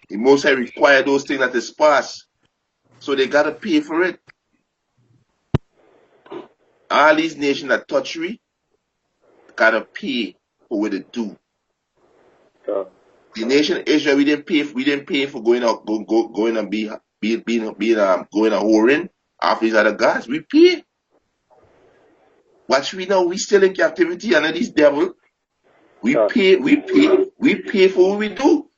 C: The Most High required those things that is past. So they gotta pay for it. All these nations that touch me gotta pay for what they do. The nation of Israel, we didn't pay for going out, going and going and whoring after these other gods. We pay. Watch we now, we still in captivity under this devil. We pay for what we do.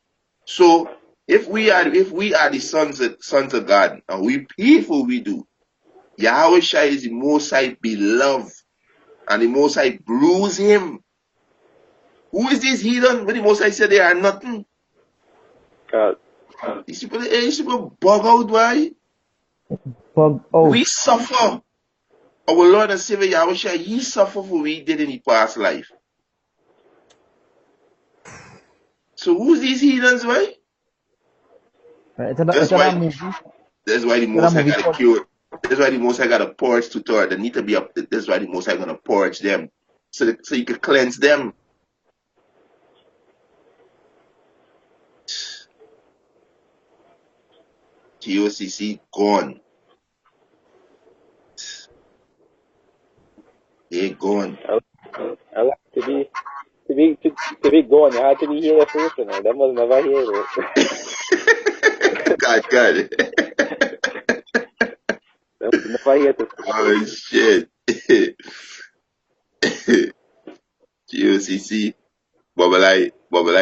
C: So if we are the sons of God and we pay for what we do, Yahweh Shai is the Most High beloved, and the Most High bruise him. Who is this heathen? When the Most High said they are nothing. These people bug out, why?
A: Bug out.
C: We suffer. Our Lord and Savior Yahweh Shai, he suffered for what we did in the past life. So who's these heathens, why? That's why the Most High got a cure. That's why the Most High got a purge to Torah. They need to be up. That's why the Most High gonna purge them, so you can cleanse them. GOCC gone. They gone.
D: I like to be gone. You had to be here first, you know. That was never here.
C: God.
D: That was never here to.
C: Oh shit. GOCC. Bubble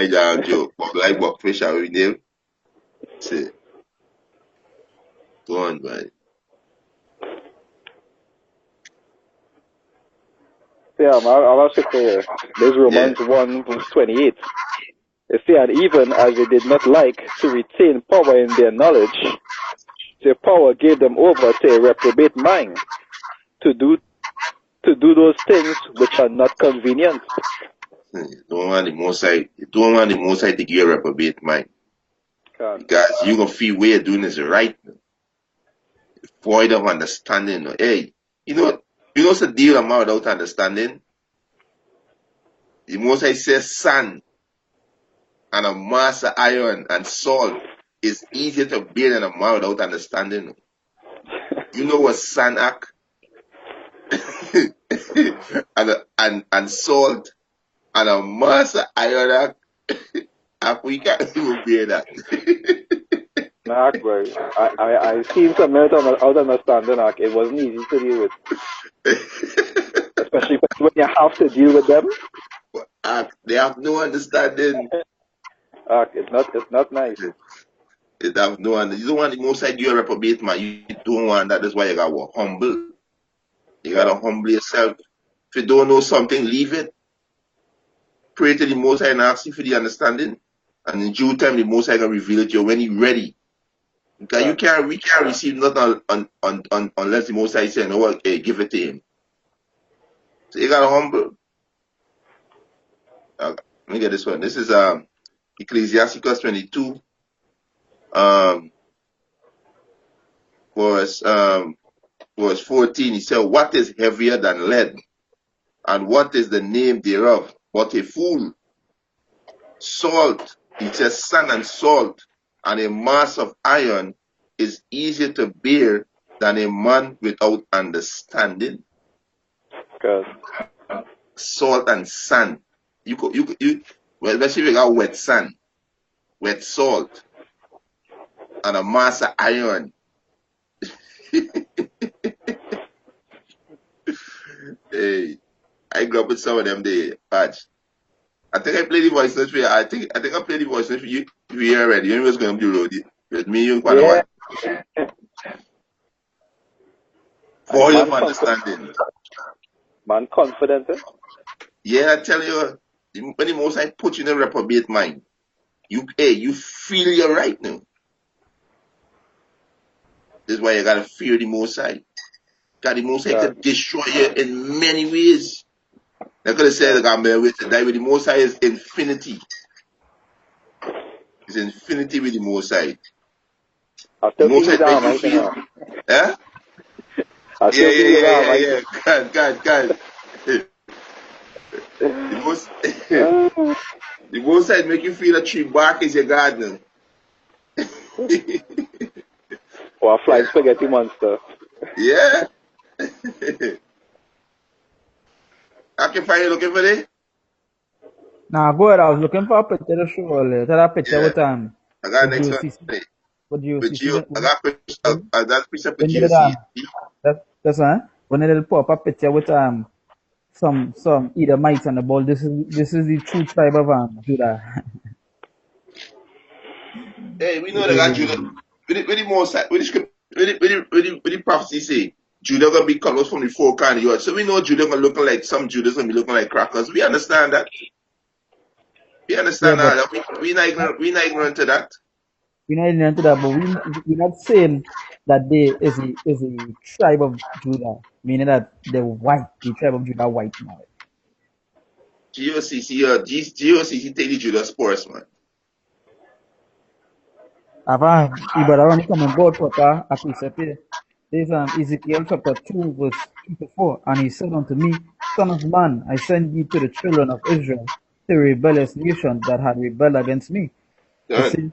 C: down Joe. Bubble Bob Fish our name. Say. Go on, man.
D: Yeah, I'll ask you here. There's Romans 1 verse 28. It says, and even as they did not like to retain power in their knowledge, their power gave them over to a reprobate mind to do those things which are not convenient.
C: You don't want the Most High to give you a reprobate mind. Because you're gonna feel way of doing this right. Void of understanding. Hey, you know what's the deal I'm without understanding? The Most High says sand and a mass of iron and salt is easier to bear than a man without understanding. You know what sand act? and salt and a mass of iron act. We can't even bear that.
D: Nah, bro. I seen some out of understanding. It wasn't easy to deal with, especially when you have to deal with them.
C: They have no understanding.
D: It's not nice.
C: They have no understanding. You don't want the Most High do a reprobate, man. You don't want that. That's why you gotta humble. You gotta humble yourself. If you don't know something, leave it. Pray to the Most High and ask him for the understanding. And in due time, the Most High can reveal it to you when he's ready. Because we can't receive nothing unless the Most High say, no, okay, give it to him. So you gotta humble. Let me get this one. This is Ecclesiastes 22, verse 14. He said, what is heavier than lead? And what is the name thereof? But a fool. Salt. He says sand and salt and a mass of iron is easier to bear than a man without understanding.
D: Good.
C: Salt and sand. Well, especially if you got wet sand, wet salt, and a mass of iron. Hey, I grew up with some of them there, Patch. I think I played the voice note for you. I think I played the voice note for you. You already. You know what's going to be road with me, you and for your understanding.
D: Man confident, eh?
C: Yeah, I tell you, when the Most High put you in a reprobate mind, you feel you're right now. This is why you gotta fear the Most High. God, the Most High could destroy you in many ways. They could have said, like, I'm with to die with the Most High is infinity. It's infinity with the Most High.
D: I
C: The
D: still
C: Most
D: see
C: High
D: his
C: make
D: arm
C: you
D: right
C: feel,
D: now.
C: eh?
D: I
C: Yeah,
D: still
C: yeah,
D: see his
C: yeah,
D: arm
C: yeah,
D: right
C: yeah. God. The most,
D: now.
C: the Most High make you feel a tree bark is your gardener.
D: Or a flying spaghetti monster.
C: Yeah. I can find you looking for it.
A: Nah, go ahead. I was looking for a picture to show earlier. That picture
C: Yeah. I got
A: with
C: next one.
A: GOCC. With
C: With
A: GOCC.
C: you, I got picture for
A: When did
C: GOC.
A: that's when they pop up picture with some Edomites on the ball. This is the true tribe of Judah.
C: Hey, we know that God
A: Yeah.
C: Judah. With the most, with the script, with the prophecy say, Judah gonna be cut off from the four kind of yard. So we know Judah gonna looking like some Judah's gonna be looking like crackers. We understand that. We
A: Yeah,
C: understand
A: but
C: that. We not ignorant. We not ignorant to that.
A: we're not ignorant to that, but we're not saying that they is a tribe of Judah, meaning that they're white, the tribe of Judah white now.
C: GOCC take the Judah sports, man.
A: Avant, Ibarra coming board, Papa, Akuisepe. There's Ezekiel chapter 2, verse 3 to 4. And he said unto me, Son of man, I send thee to the children of Israel, to a rebellious nation that had rebelled against me. It
C: Done.
A: says,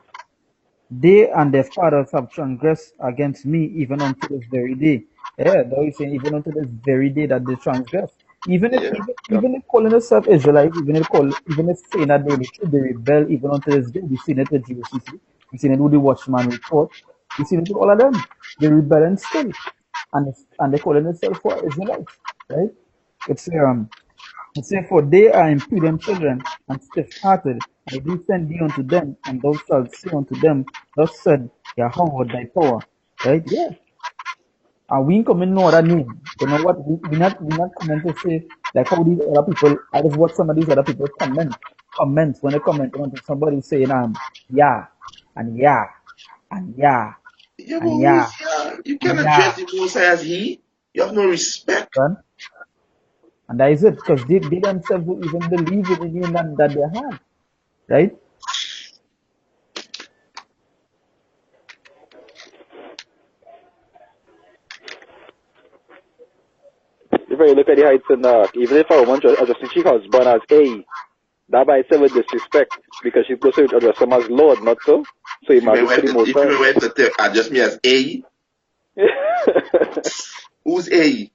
A: they and their fathers have transgressed against me even unto this very day. Yeah, that is saying even unto this very day that they transgress. Even if
C: Yeah.
A: even if calling themselves Israelites, even if saying that they literally they rebel even unto this day, we seen it with GOCC, we seen it with the Watchman report, we seen it with all of them. They rebelling still, and they calling themselves for Israelites, right? It's and say, for they are impudent children and stiff-hearted. I do send thee unto them, and thou shalt say unto them, thus said Yahweh thy power. Right? Yeah. And we ain't coming no other name. You know what? We not coming to say like how these other people. I just watch some of these other people comments when they comment on somebody saying yeah and yeah and yeah
C: Yeah, but
A: and
C: who
A: yeah
C: is you
A: and
C: can
A: yeah.
C: address the Most High as he. You have no respect.
A: Son. And that is it, because they themselves don't even believe in the name that they have. Right?
D: If I look at the heights and even if a woman addressing she husband as A, that by itself is disrespect because she's supposed to address him as Lord, not so. So he marries to the most
C: If
D: high.
C: my wife could address me as A, who's A?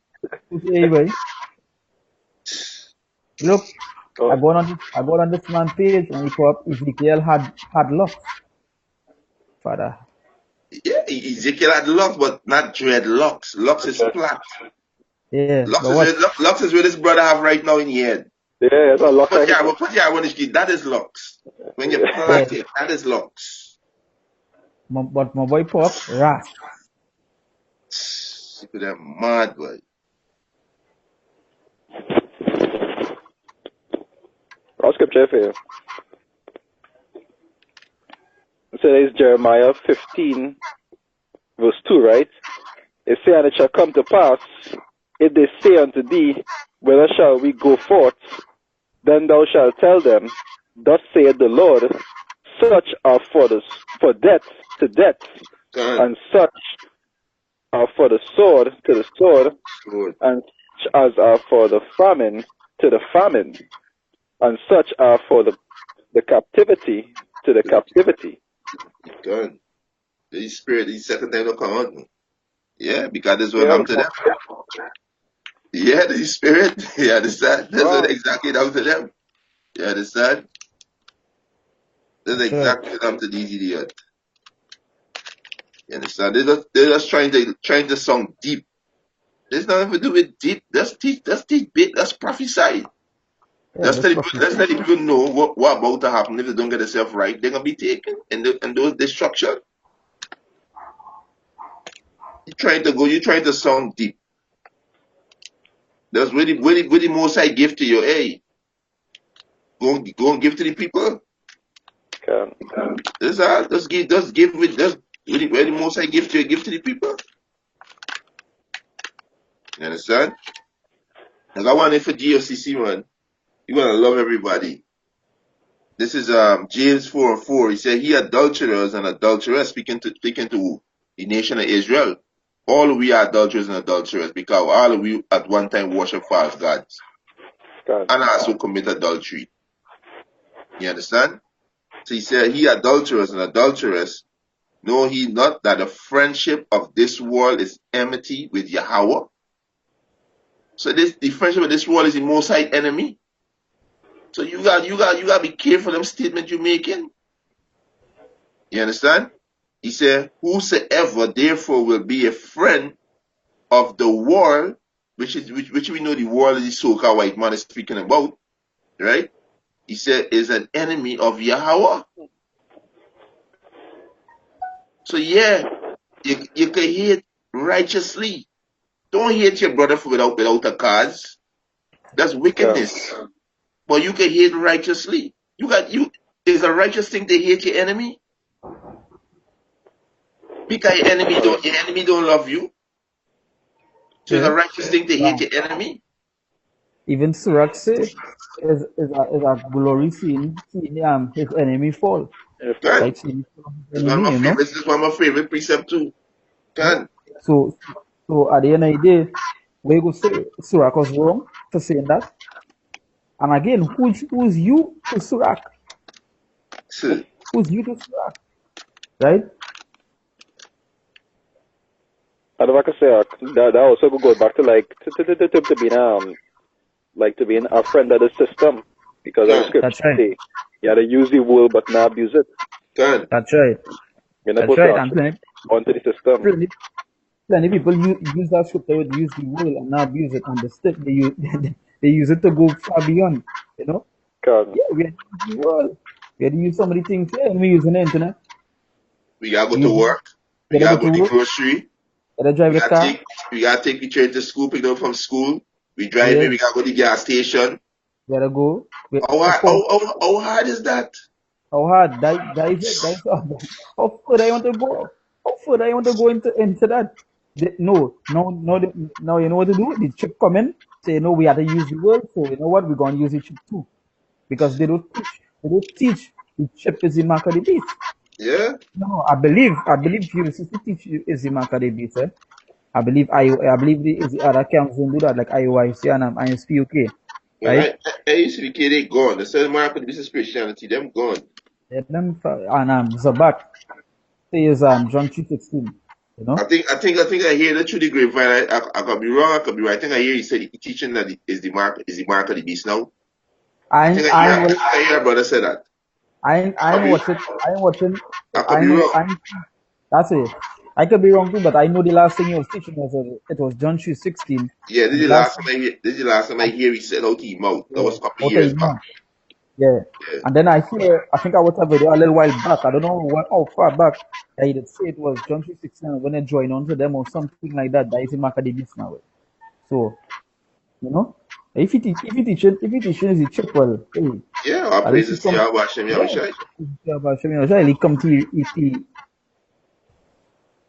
A: Anyway, look,
D: Oh,
A: I got on this man page and he put up Ezekiel had locks, father.
C: Yeah, Ezekiel had locks, but not dreadlocks. Locks is flat.
A: Yeah,
C: Locks
A: but
C: is
A: watch.
C: locks is what this brother have right now in the head.
D: yeah, that's a lot
C: Put
D: like
C: your put your on the street. That is locks. When you
A: Yeah,
C: plait it, that is locks.
A: but my boy put up Ras.
C: People them mad boy.
D: I'll scripture for you. So there's Jeremiah 15, verse 2, right? It says, and it shall come to pass, if they say unto thee, whither shall we go forth? Then thou shalt tell them, thus saith the Lord, such are for death to death,
C: God,
D: and such are for the sword to the sword,
C: good,
D: and such as are for the famine to the famine, and such are for the captivity to the captivity.
C: God. The spirit, the second time to come out. Yeah, because this one
D: Yeah,
C: happened to them. Yeah, the spirit. You understand? That's what
D: wow.
C: exactly happened to them. You understand? That's
A: That's right.
C: exactly what happened to these idiots. You understand? They're just trying to sound deep. There's nothing to do with deep. That's teach bit. That's prophesy.
A: Yeah, that's prophecy.
C: Let's let the people know what about to happen if they don't get themselves right. They're gonna be taken and those destruction. You're trying to sound deep. That's really most I give to you. Hey, go and give to the people.
D: Okay.
C: That's all. Just give with just really most I give to you, give to the people. You understand? Like I want it for GOCC, man. You want to love everybody. This is James 4:4. He said, "He adulterers and adulterers," speaking to the nation of Israel. All we are adulterers and adulterers because all of we at one time worship false gods
D: God.
C: and also commit adultery. You understand? So he said, "He adulterers and adulterers, know he not that the friendship of this world is enmity with Yahweh?" So the friendship of this world is the most high enemy. So you got to be careful them statement you're making. You understand? He said, "Whosoever therefore will be a friend of the world," which we know the world is the so-called white man is speaking about, right? He said, "is an enemy of Yahweh." So yeah, you can hate righteously. Don't hate your brother for without a cause. That's
D: God.
C: wickedness. But you can hate righteously. You is a righteous thing to hate your enemy because your enemy don't love you. So it's a
A: Okay.
C: righteous thing to hate
A: Wow.
C: your enemy.
A: Even Sirach say is a glory seeing his enemy fall.
D: Yes, Lord.
C: Can
A: Like seeing his
C: It's one of
A: enemy,
C: my
A: you know?
C: favorites. This is one of my favorite precept too.
A: Yeah.
C: Can
A: So at the end of the day, we go say Sirach was wrong for saying that. And again, who's you to Sirach?
C: so
A: Who's you to Sirach? Right?
D: And if I could say that also could go back to like to being like to being a friend of the system, because as the
C: can
A: That's
D: scripture
A: right.
D: say, you gotta use the word but not abuse it.
C: can
A: That's right.
D: You're not
A: That's
D: supposed to
A: right. And
D: actually onto the system.
A: plenty, plenty people use that scripture, would use the word and not abuse it, and the stick they use they use it to go far beyond. You know?
D: God.
A: Yeah, we had to use the word. We had to use some of the things here, and we using the internet.
C: we gotta go
A: We
C: to
A: use
C: work. We
A: gotta go
C: gotta go
A: to
C: to the
A: work,
C: grocery.
A: gotta drive
C: We
A: the
C: gotta
A: car.
C: take we gotta take the train to school, pick them up from school. We driving.
A: Yes,
C: We gotta go to the gas station.
A: gotta go.
C: How
A: How
C: hard,
A: far?
C: how hard is that?
A: How hard? That is it. That is all. How further I want to go? How further I want to go into that? No. You know what to do? The chip come in. Say no. We have to use the word. So you know what? We're gonna use the chip too, because they don't teach. They don't teach the chip is the mark of the beast.
C: Yeah.
A: No, I believe university teach you is the mark of the beast. Eh? I believe the other camps don't do that, like IOIC and ISPUK,
C: Well,
A: right?
C: I used to be kid, they gone. The same market, this is Christianity, them gone.
A: And then and Zabak says John 3:16, you know.
C: I hear that through the grapevine. I could be wrong. I could be right. I think I hear he said he teaching that is the mark of the beast now. I hear a brother say that.
A: I ain't watch it. I ain't watching.
C: I could
A: I
C: be
A: know.
C: wrong.
A: That's it. I could be wrong too, but I know the last thing he was teaching was it was John 3:16,
C: Yeah,
A: and the last thing,
C: this is the last time I hear he said out his mouth. That
A: yeah,
C: was a couple of
A: okay,
C: years back.
A: no, yeah.
C: Yeah.
A: And then I think I watched a video a little while back. I don't know how far back. That he did say it was John 3:16, and when they join on to them or something like that. That is the mark of the beast now. So you know, if he teaching is the chip well, hey,
C: Yeah, our
A: at least he
C: praises to
A: come.
C: Yahweh Hashem
A: Yeah,
C: Yahushai.
A: yeah, but he come to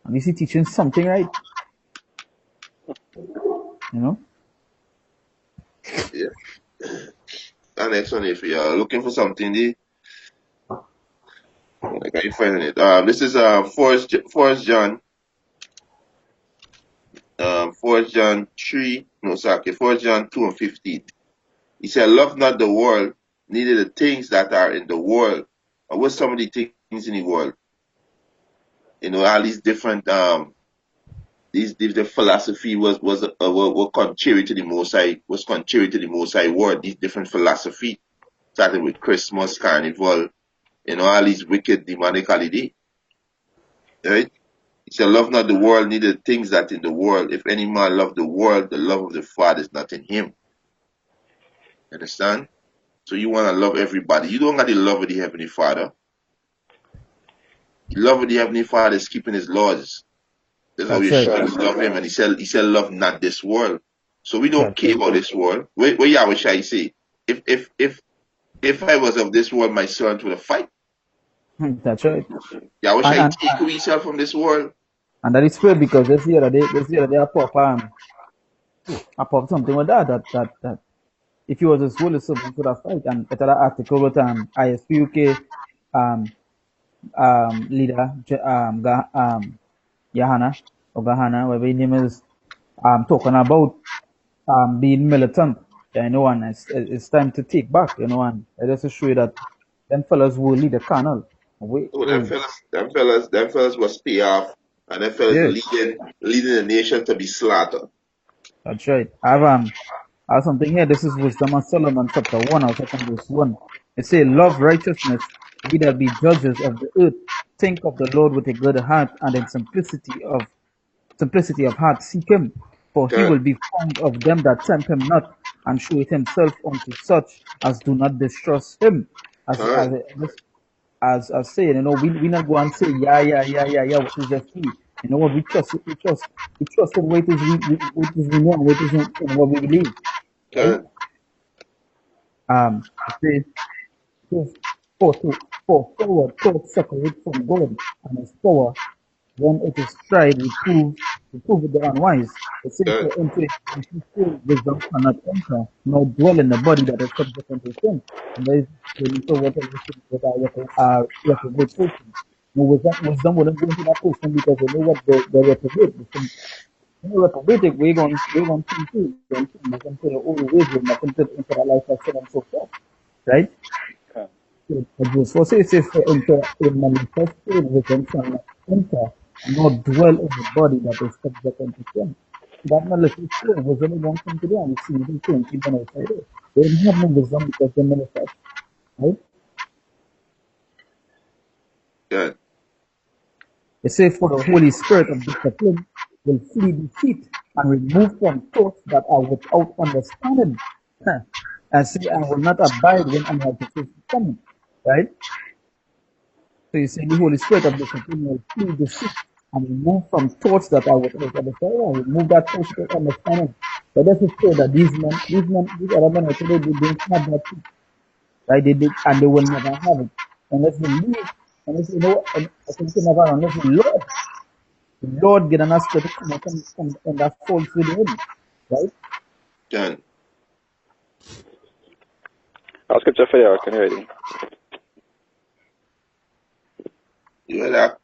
A: at least he teaching something right. You know.
C: Yeah. And next one, if you are looking for something, like, are you finding it? This is Forest John, 2:15. He said, "Love not the world, neither the things that are in the world." And what's some of the things in the world? You know, all these different these the philosophy were contrary to the Most High, was contrary to the Most High word. These different philosophy, starting with Christmas, Carnival, you know, all these wicked demonic holiday, right? He said, "Love not the world, neither the things that in the world. If any man love the world, the love of the Father is not in him." Understand? So you want to love everybody. You don't got the love of the Heavenly Father. The love of the Heavenly Father is keeping his laws. That's how
A: That's
C: you
A: right.
C: show you love him. And he said, "Love not this world." So we don't
A: That's
C: care
A: right.
C: about this world. Where Yahweh Shai say, if I was of this world, my servant would have fight.
A: That's right.
C: Yahweh
A: And
C: Shai
A: and
C: take away himself from this world.
A: and that is fair because this year they are proper. about something with that if he was his holy servant would have fight. And it's that article with ISPUK leader Yahana or Gahana, whatever his name is, talking about being militant, you know, and it's time to take back, you know, and it just to show you that them fellas will lead the canal.
C: Oh, them fellas was pay off, and them fellas
A: Yeah,
C: leading the nation to be slaughtered.
A: that's right. I have something here. This is Wisdom of Solomon, chapter 1, or second verse 1. It says, love righteousness, ye that be judges of the earth. Think of the Lord with a good heart, and in simplicity of heart seek him. For he
C: Can,
A: will be found of them that tempt him not, and show it himself unto such as do not distrust him. As as
C: can,
A: as saying, you know, we not go and say, yeah, what is just we. You know what, we trust in what is what is we know and what is in what we believe. Right?
C: can,
A: It says, says, for forward thought separate from God, and his power, when it is tried, reprove the unwise. It says,
C: can,
A: for into full wisdom cannot enter, nor dwell in the body that is subject unto sin. And there is into whatever things that are reprobate person. No, wisdom wouldn't go into that person because they know what they reprobate. You know, reprobate, we're going to sin too. We're going to sin. We're going to the old ways, we're not going to into the life of sin and so forth. Right? Verse 4 says, for enter a manifested vision shall not enter, nor dwell in the body that is subject unto sin. That malicious spirit was only one thing to do, and we see the things even outside it. They didn't have no wisdom because they manifest, right?
C: can.
A: It says, for the Holy Spirit of discipline will flee deceit and remove from thoughts that are without understanding. And say, I will not abide when unrighteousness is coming, right? So you say the Holy Spirit of discipline will flee deceit and remove from thoughts that are without understanding, and remove that thoughts without understanding. But that is true that these other men today, they don't have that truth, right? They did, and they will never have it unless they leave, unless you know, and I think never unless the Lord get an aspect to come out and that falls within, right?
C: Can.
D: I'll scripture for you. Can you ready?
C: You hear that?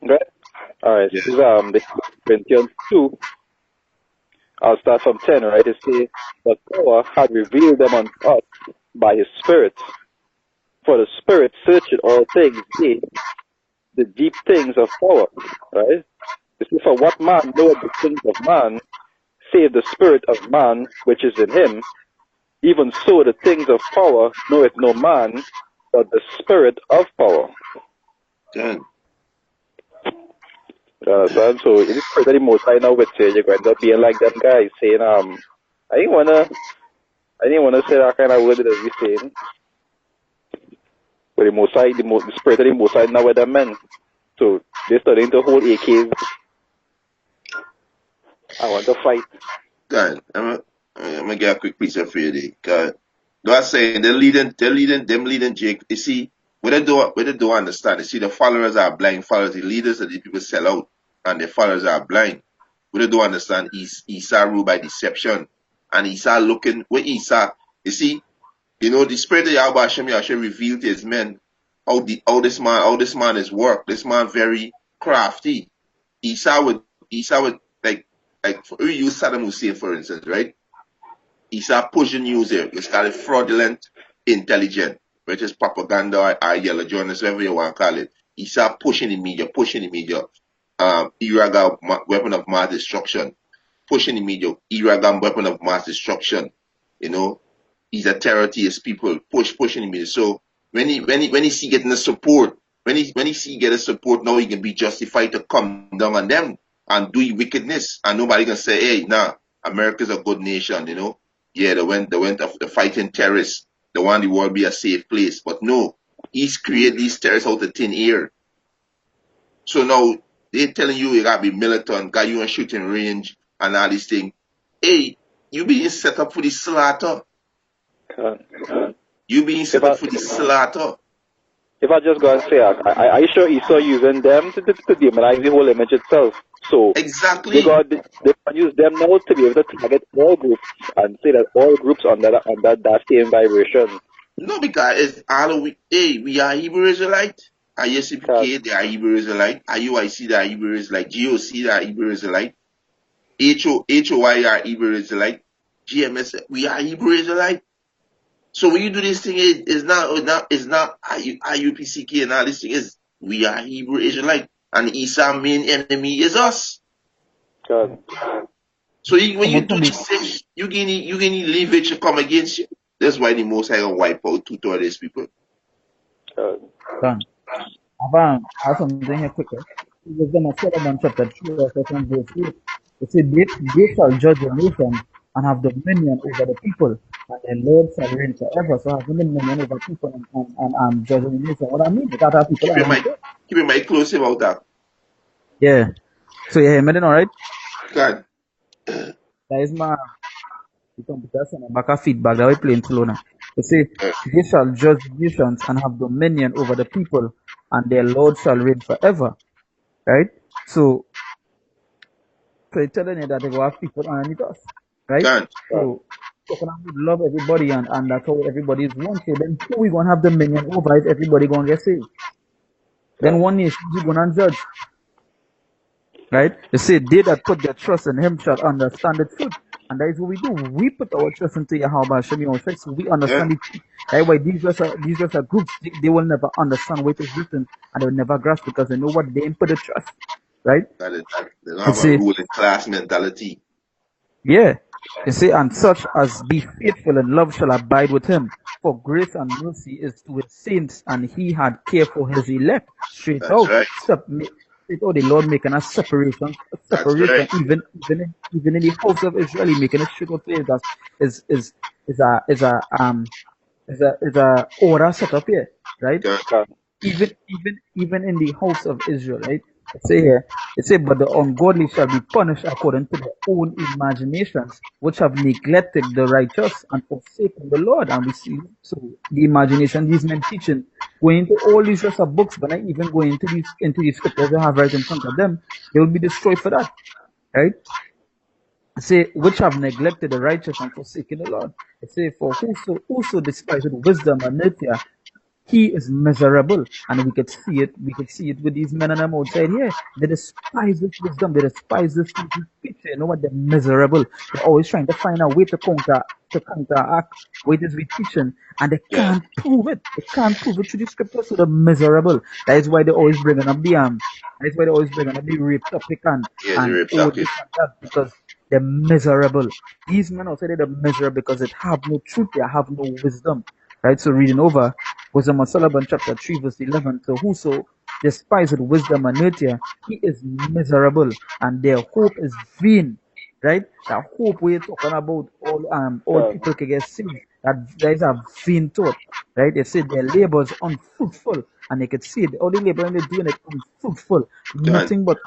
D: Right? Alright,
C: Yeah.
D: this is the Corinthians 2. I'll start from 10, right? It says, but power had revealed them unto us by his Spirit. For the Spirit searcheth all things, yea, the deep things of power, right? It says, for what man knoweth the things of man, save the spirit of man which is in him? Even so the things of power knoweth no man, but the spirit of power.
C: Can.
D: So it is pretty most I know with you, you're going to be like them guys saying, I didn't wanna say that kind of word that we saying. But the spirit of the most I know with them men. So they're starting to hold AKs. I want to fight.
C: Can. I'm gonna get a quick piece of for you there. Cause God saying them leading Jake. You see, what they don't understand. You see, the followers are blind followers. The leaders of the people sell out, and the followers are blind. What they don't understand is Esau ruled by deception, and Esau looking what Esau. You see, you know the spirit of Yahweh Hashem revealed to his men how this man is work. This man very crafty. Esau would like for, we use Saddam Hussein for instance, right? Esau pushing news here. It's called fraudulent intelligence, which is propaganda or yellow journalists, whatever you want to call it. Esau pushing the media. Irraga weapon of mass destruction, pushing the media, Irraga weapon of mass destruction. You know, he's a terror to his people, pushing the media. So when he see getting the support, when he see getting support, now he can be justified to come down on them and do wickedness, and nobody can say, hey, nah, America's a good nation, you know. Yeah, they went after fighting terrorists. They want the world be a safe place, but no, he's created these terrorists out of thin air. So now they telling you gotta be militant, got you on shooting range and all these things. Hey, you being set up for the slaughter. You being set up for the slaughter.
D: If I just go and say, are you sure Esau using them to demonize the whole image itself? So they
C: Exactly.
D: got they can use them now to be able to target all groups and say that all groups under that same vibration
C: No, because it's all we, hey, we are Hebrew Israelite.
D: can
C: ISCPK, they are Hebrew Israelite. IUIC, they are Hebrew Israelite. GOC, they are Hebrew Israelite. HOI are Hebrew Israelite. GMS, we are Hebrew Israelite. So when you do this thing, it's not IUPCK and all this thing is we are Hebrew Israelite. And Esau's main enemy is us.
D: can
C: So when
A: Come
C: you
A: out
C: do
A: from the
C: this thing, you gonna leverage to come against you. That's why the Most High gonna wipe out two of these people.
A: done. I have something here quicker. Wisdom of Solomon chapter 3 or 2 verse 8. It says, they shall judge the nations and have dominion over the people, and the Lord shall reign forever. So having dominion over people and judging the nation. What I mean is that our people
C: Keep
A: are
C: your
A: in
C: mic,
A: it.
C: keep your mic close about that.
A: Yeah. So yeah, man, all right.
C: God,
A: That is my the computer and back of feedback that we playing slow now. It say,
C: uh,
A: they shall judge the nations and have dominion over the people, and their Lord shall reign forever. Right? So So it's telling you that they go have people underneath us, right?
C: God,
A: So talking about love everybody and that's how everybody is one. So then who we gonna have dominion over if everybody gonna get saved? Then one nation we gonna judge, right? They say they that put their trust in him shall understand the truth. And that is what we do. We put our trust into Yahweh Hashem Yahweh, so we
C: yeah,
A: understand the truth. That's why these just are groups. They will never understand what is written and they will never grasp because they know what they put the trust, right?
C: they don't
A: And
C: have a
A: say
C: ruling class mentality.
A: yeah. You see, and such as be faithful and love shall abide with him. For grace and mercy is to his saints, and he had care for his elect. Straight
C: That's
A: out.
C: right.
A: Straight out the Lord making a
C: That's right.
A: separation, even in the house of Israel, he making a straight out place that is is a is a is a order set up here, right?
C: God,
A: Even in the house of Israel, right? It say here, it say, but the ungodly shall be punished according to their own imaginations, which have neglected the righteous and forsaken the Lord. And we see so the imagination these men teaching, going into all these rest of books, but not even going into these scriptures they have right in front of them, they will be destroyed for that, right? Say, which have neglected the righteous and forsaken the Lord. It say, for whoso despised wisdom and nature, he is miserable, and we could see it with these men on them outside here. They despise this wisdom, they despise this picture. You know what? They're miserable. They're always trying to find a way to counteract what it is we teaching, and they
C: yeah,
A: can't prove it. They can't prove it through the scriptures, so they're miserable. That is why they're always bringing up the rape topic
C: yeah, the
A: and
C: rape
A: all
C: topic.
A: this and that because they're miserable. These men outside there, they're miserable because they have no truth, they have no wisdom. Right? So reading over Wisdom of Solomon chapter 3 verse 11. So whoso despiseth wisdom and nature, he is miserable and their hope is vain. Right? That hope we're talking about all people can get saved. That is a vain thought. Right? They say their labor is unfruitful and they could see it. All the labor they're doing it unfruitful.
C: God,
A: Nothing but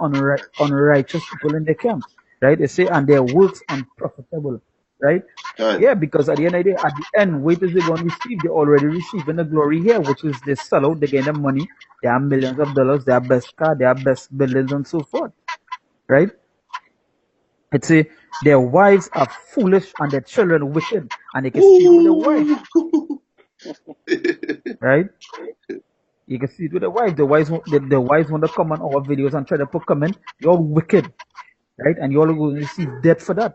A: unrighteous people in the camp. Right? They say and their works unprofitable. Right?
C: God,
A: Yeah, because at the end of the day, at the end, wait is they going to receive? They're already receiving the glory here, which is they sell out, they gain the money, they have millions of dollars, they have best car, they have best buildings and so forth. Right? It's a their wives are foolish and their children wicked, and they can see it with the wife,
C: ooh,
A: right? You can see it with the wife. The wives want to come on our videos and try to put comment, you're wicked, right? And you're going to receive death for that.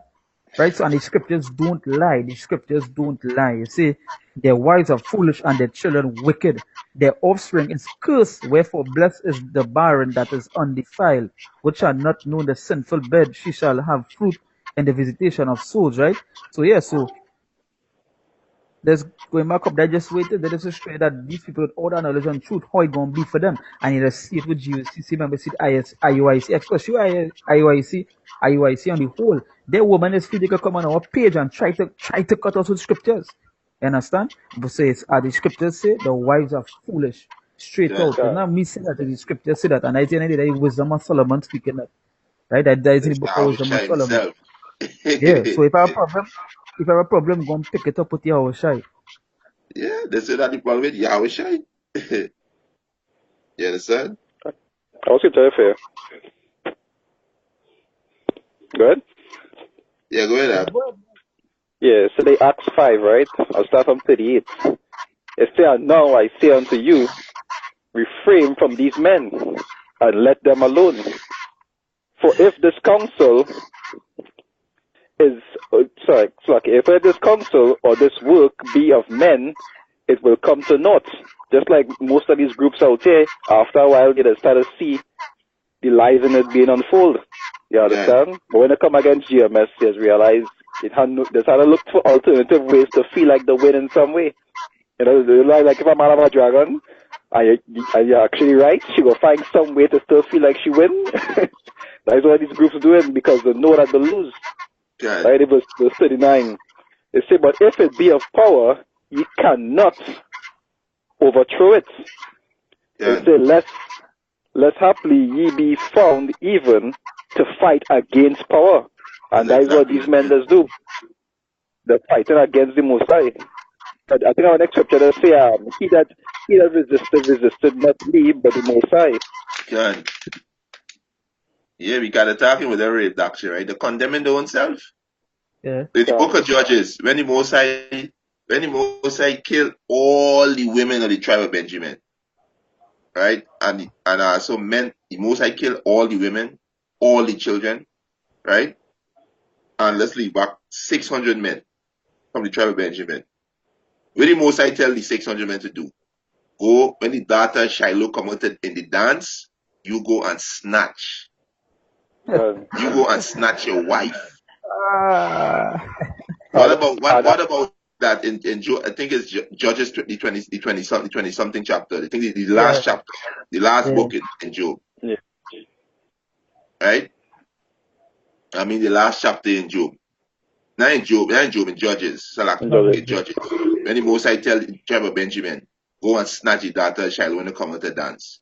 A: Right? So, and the scriptures don't lie. The scriptures don't lie. You see, their wives are foolish and their children wicked. Their offspring is cursed. Wherefore, blessed is the barren that is undefiled, which shall not know the sinful bed. She shall have fruit in the visitation of souls. Right? So, yeah, so there's going back up there just waited. That is a straight that these people with all that knowledge and truth, how it gonna be for them. And you just see it with GUCC, remember see it IUIC, especially IUIC on the whole. Their woman is free they can come on our page and try to cut us with scriptures. You understand? But say it's the scriptures say the wives are foolish. Straight
C: God,
A: out. It's not me saying that the scriptures say that, and I think that wisdom of Solomon speaking that. Right? That is in the
C: that's
A: book of
C: Yahweh
A: Wisdom of
C: Shai
A: Solomon.
C: himself.
A: Yeah. So if I have a problem, go and pick it up with Yahweh Shai.
C: Yeah, that's it. That the problem with Yahweh Shai. You understand?
D: I was going to tell you fair. Good?
C: Yeah, go ahead.
A: Yeah,
C: Ab.
A: go ahead.
D: Yeah, so they Acts 5, right? I'll start from 38. It says, now I say unto you, refrain from these men, and let them alone. For if this counsel is, if this counsel or this work be of men, it will come to naught. Just like most of these groups out here, after a while, they start to see the lies in it being unfolded. You
C: Yeah,
D: understand? But when they come against GMS, they just realize they had to look for alternative ways to feel like they win in some way. You know, like if a man of a dragon, and you're actually right, she will find some way to still feel like she win. That's what these groups are doing because they know that they lose.
C: God.
D: Right? It was verse 39. They say, but if it be of power, ye cannot overthrow it. It
C: God.
D: say, lest haply ye be found even to fight against power.
C: That's
D: And that is what
C: exactly
D: these
C: what
D: men
C: it is.
D: does do. They're fighting against the Most High. I think our next scripture does say, he that resisted not me, but the Most High.
C: God. Yeah, we got to talking with the rape doctrine, right? They're condemning their own self.
A: Yeah.
C: In the book
D: Um,
C: of Judges, when the Most High killed all the women of the tribe of Benjamin, right? And also men, the Most High killed all the women, all the children, right? And let's leave back 600 men from the tribe of Benjamin. What the Most High tell the 600 men to do? Go, when the daughter Shiloh come out in the dance, you go and snatch.
D: um,
C: You go and snatch your wife.
A: Ah,
C: What
D: and,
C: about
D: and,
C: what about that I think it's Judges the 20 something chapter. I think the
A: yeah,
C: last chapter, the last
A: yeah,
C: book in Job,
D: yeah,
C: right? I mean the last chapter in Job. Not in Job, in Judges. So like
D: enjoy
A: judges.
D: it.
C: okay, Judges. When the Most High tell the tribe of Benjamin, go and snatch the daughter Shiloh when they come out to dance.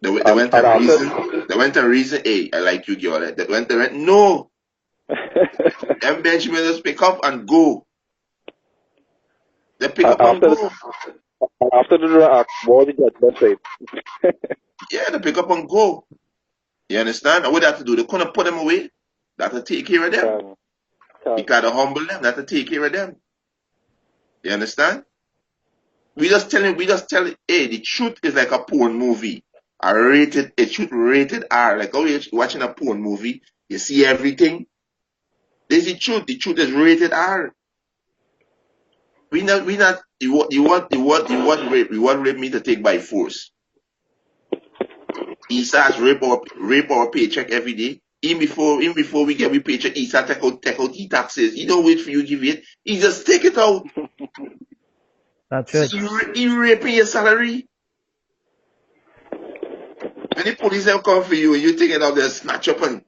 C: They went
D: And
C: and
D: after,
C: reason. They went and reason. Hey, I like you, girl. They went. No, them Benjamin just pick up and go. They pick
D: and
C: up and go.
D: after the act, what did that say?
C: Yeah, they pick up and go. You understand? And what they have to do, they couldn't put them away. They have to take care of them.
D: Can,
C: You
D: can.
C: gotta humble them. They have to take care of them. You understand? We just tell it, hey, the truth is like a porn movie. It should rated R. Like, oh, you're watching a porn movie, you see everything. This is the truth. The truth is rated R. We not, you want rape me to take by force. He starts rape our paycheck every day. Even before we get we paycheck, he start take out he taxes. He don't wait for you to give it. He just take it out.
A: That's
C: So
A: right.
C: he raping your salary. When the police have come for you and you take it out, they snatch up and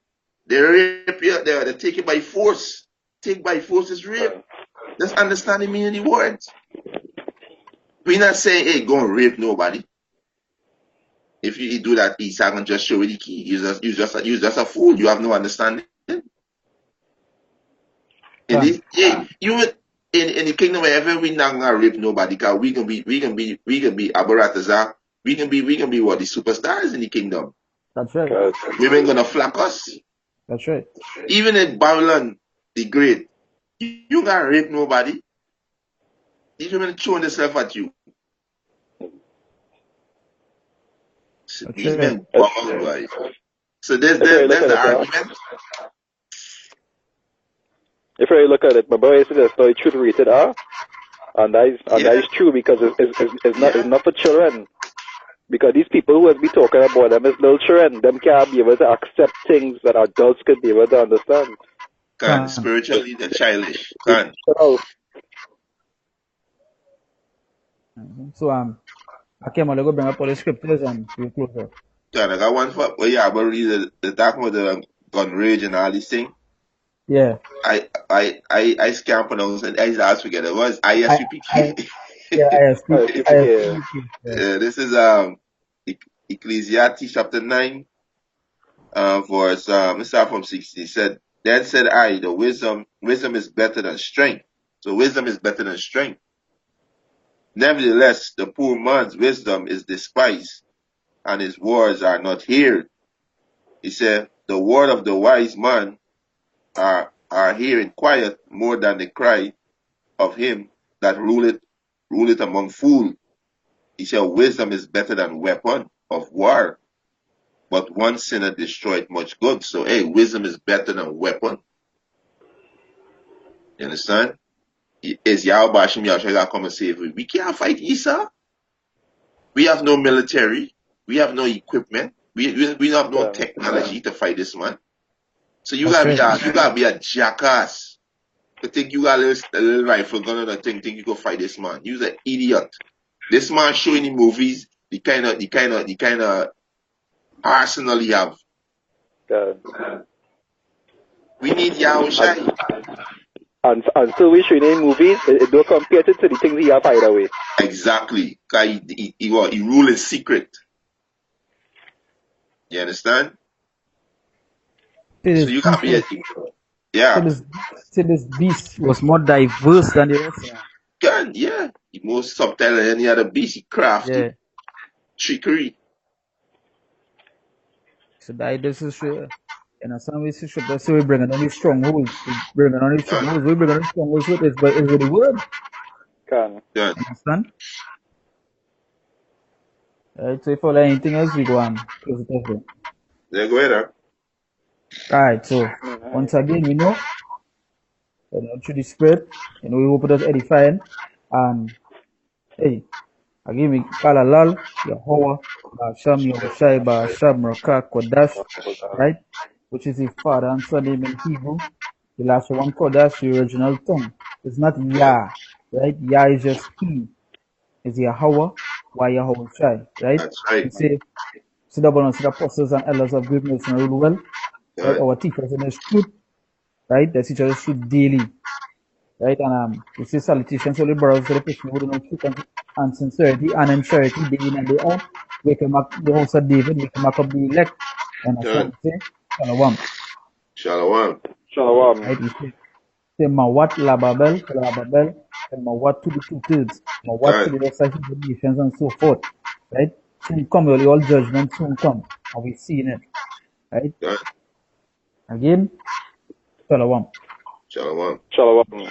C: they rape you. They take it by force. Take by force is rape. Just understand the meaning of the words. We're not saying, hey, go and rape nobody. If you do that, he's not gonna just show you the key. You just a fool. You have no understanding. In
A: Done.
C: this, hey, you in the kingdom wherever we not gonna rape nobody, cause we can be Abaratazar. We can be what the superstars in the kingdom.
A: That's right.
D: Can.
C: Women gonna flock us.
A: That's right.
C: Even in Babylon the Great, you gonna rape nobody. These women throwing themselves at you.
A: That's
C: These
A: right.
C: men bummed, boy. So there's
D: If I
C: there's,
D: look
C: there's
D: at
C: the
D: it,
C: argument.
D: if I look at it, my boy said that's the truth rated R, and that
C: Yeah,
D: is true because it's
C: yeah.
D: not for children. Because these people who has been talking about them as little children, them can't be able to accept things that adults could be able to understand.
C: Can
A: Done.
C: spiritually they're childish.
D: They
C: Can.
D: so,
A: So I came to go bring up all the scriptures and we'll close up.
C: Can I got one for but read the talk about the gun rage and all these things.
A: Yeah.
C: I can't pronounce it. I just ask forget it was
A: I I
C: ISUPK.
A: yeah, I
D: stupid,
A: have
D: yeah.
A: yeah.
C: This is Ecclesiastes chapter 9, verse let's start from 16. It said, then said I, the wisdom is better than strength. So wisdom is better than strength. Nevertheless, the poor man's wisdom is despised, and his words are not heard. He said, the word of the wise man are hearing quiet more than the cry of him that ruleth among fools. He said, wisdom is better than weapon of war, but one sinner destroyed much good. So, hey, wisdom is better than weapon. You understand? Is Yahweh Hashem Yahshua God come and save we? We can't fight Esau. We have no military. We have no equipment. We have no technology to fight this man. So you gotta be a jackass to think you got a little rifle gun and think you go fight this man. You're an idiot. This man showing the movies the kind of arsenal he have. We need Yahushai.
D: And so we showing in movies, it don't compare to the things he have hide away.
C: Exactly. Cause he rule in secret. You understand? So you gotta be
A: See, this beast was more diverse than the rest.
C: Yeah. He more subtle than any other beast. He crafty.
A: Yeah.
C: Trickery.
A: So this is true. And some ways so we bring it on these strongholds. We bring it on these strongholds with this, but is with the word.
C: Yeah.
A: Understand? Alright, so if all anything else we go on.
C: Yeah, go ahead,
A: Alright, so once again we know through the spirit, we hope it is edifying. And hey, again we call Allah, Yahweh, Basham, Yahushai, Basham, Rakak, Kodash, right? Which is his father and son name in Hebrew. The last one, Kodash, the original tongue. It's not Yah, right? Yah is just he. It's Yahweh, why Yahushai, right?
C: That's right.
A: We say, sit up on the apostles and elders of great nation rule well, right? Our teachers in the truth, right? The teachers truth daily, right? And we say salutations to the brothers to the person who do not truth and sincerity and in charity day in and day out. Wake him up the house of David, wake him up the elect. And that's what we say, Shalom.
C: Shalom.
A: Right? We say Mawat Lababel, and Mawat to the 2/3, Mawat to the rest of the nations and so forth. Right? Soon come, all judgment soon come. And we see it. Right? Again, Shalom.
C: Shalom.
D: Shalom.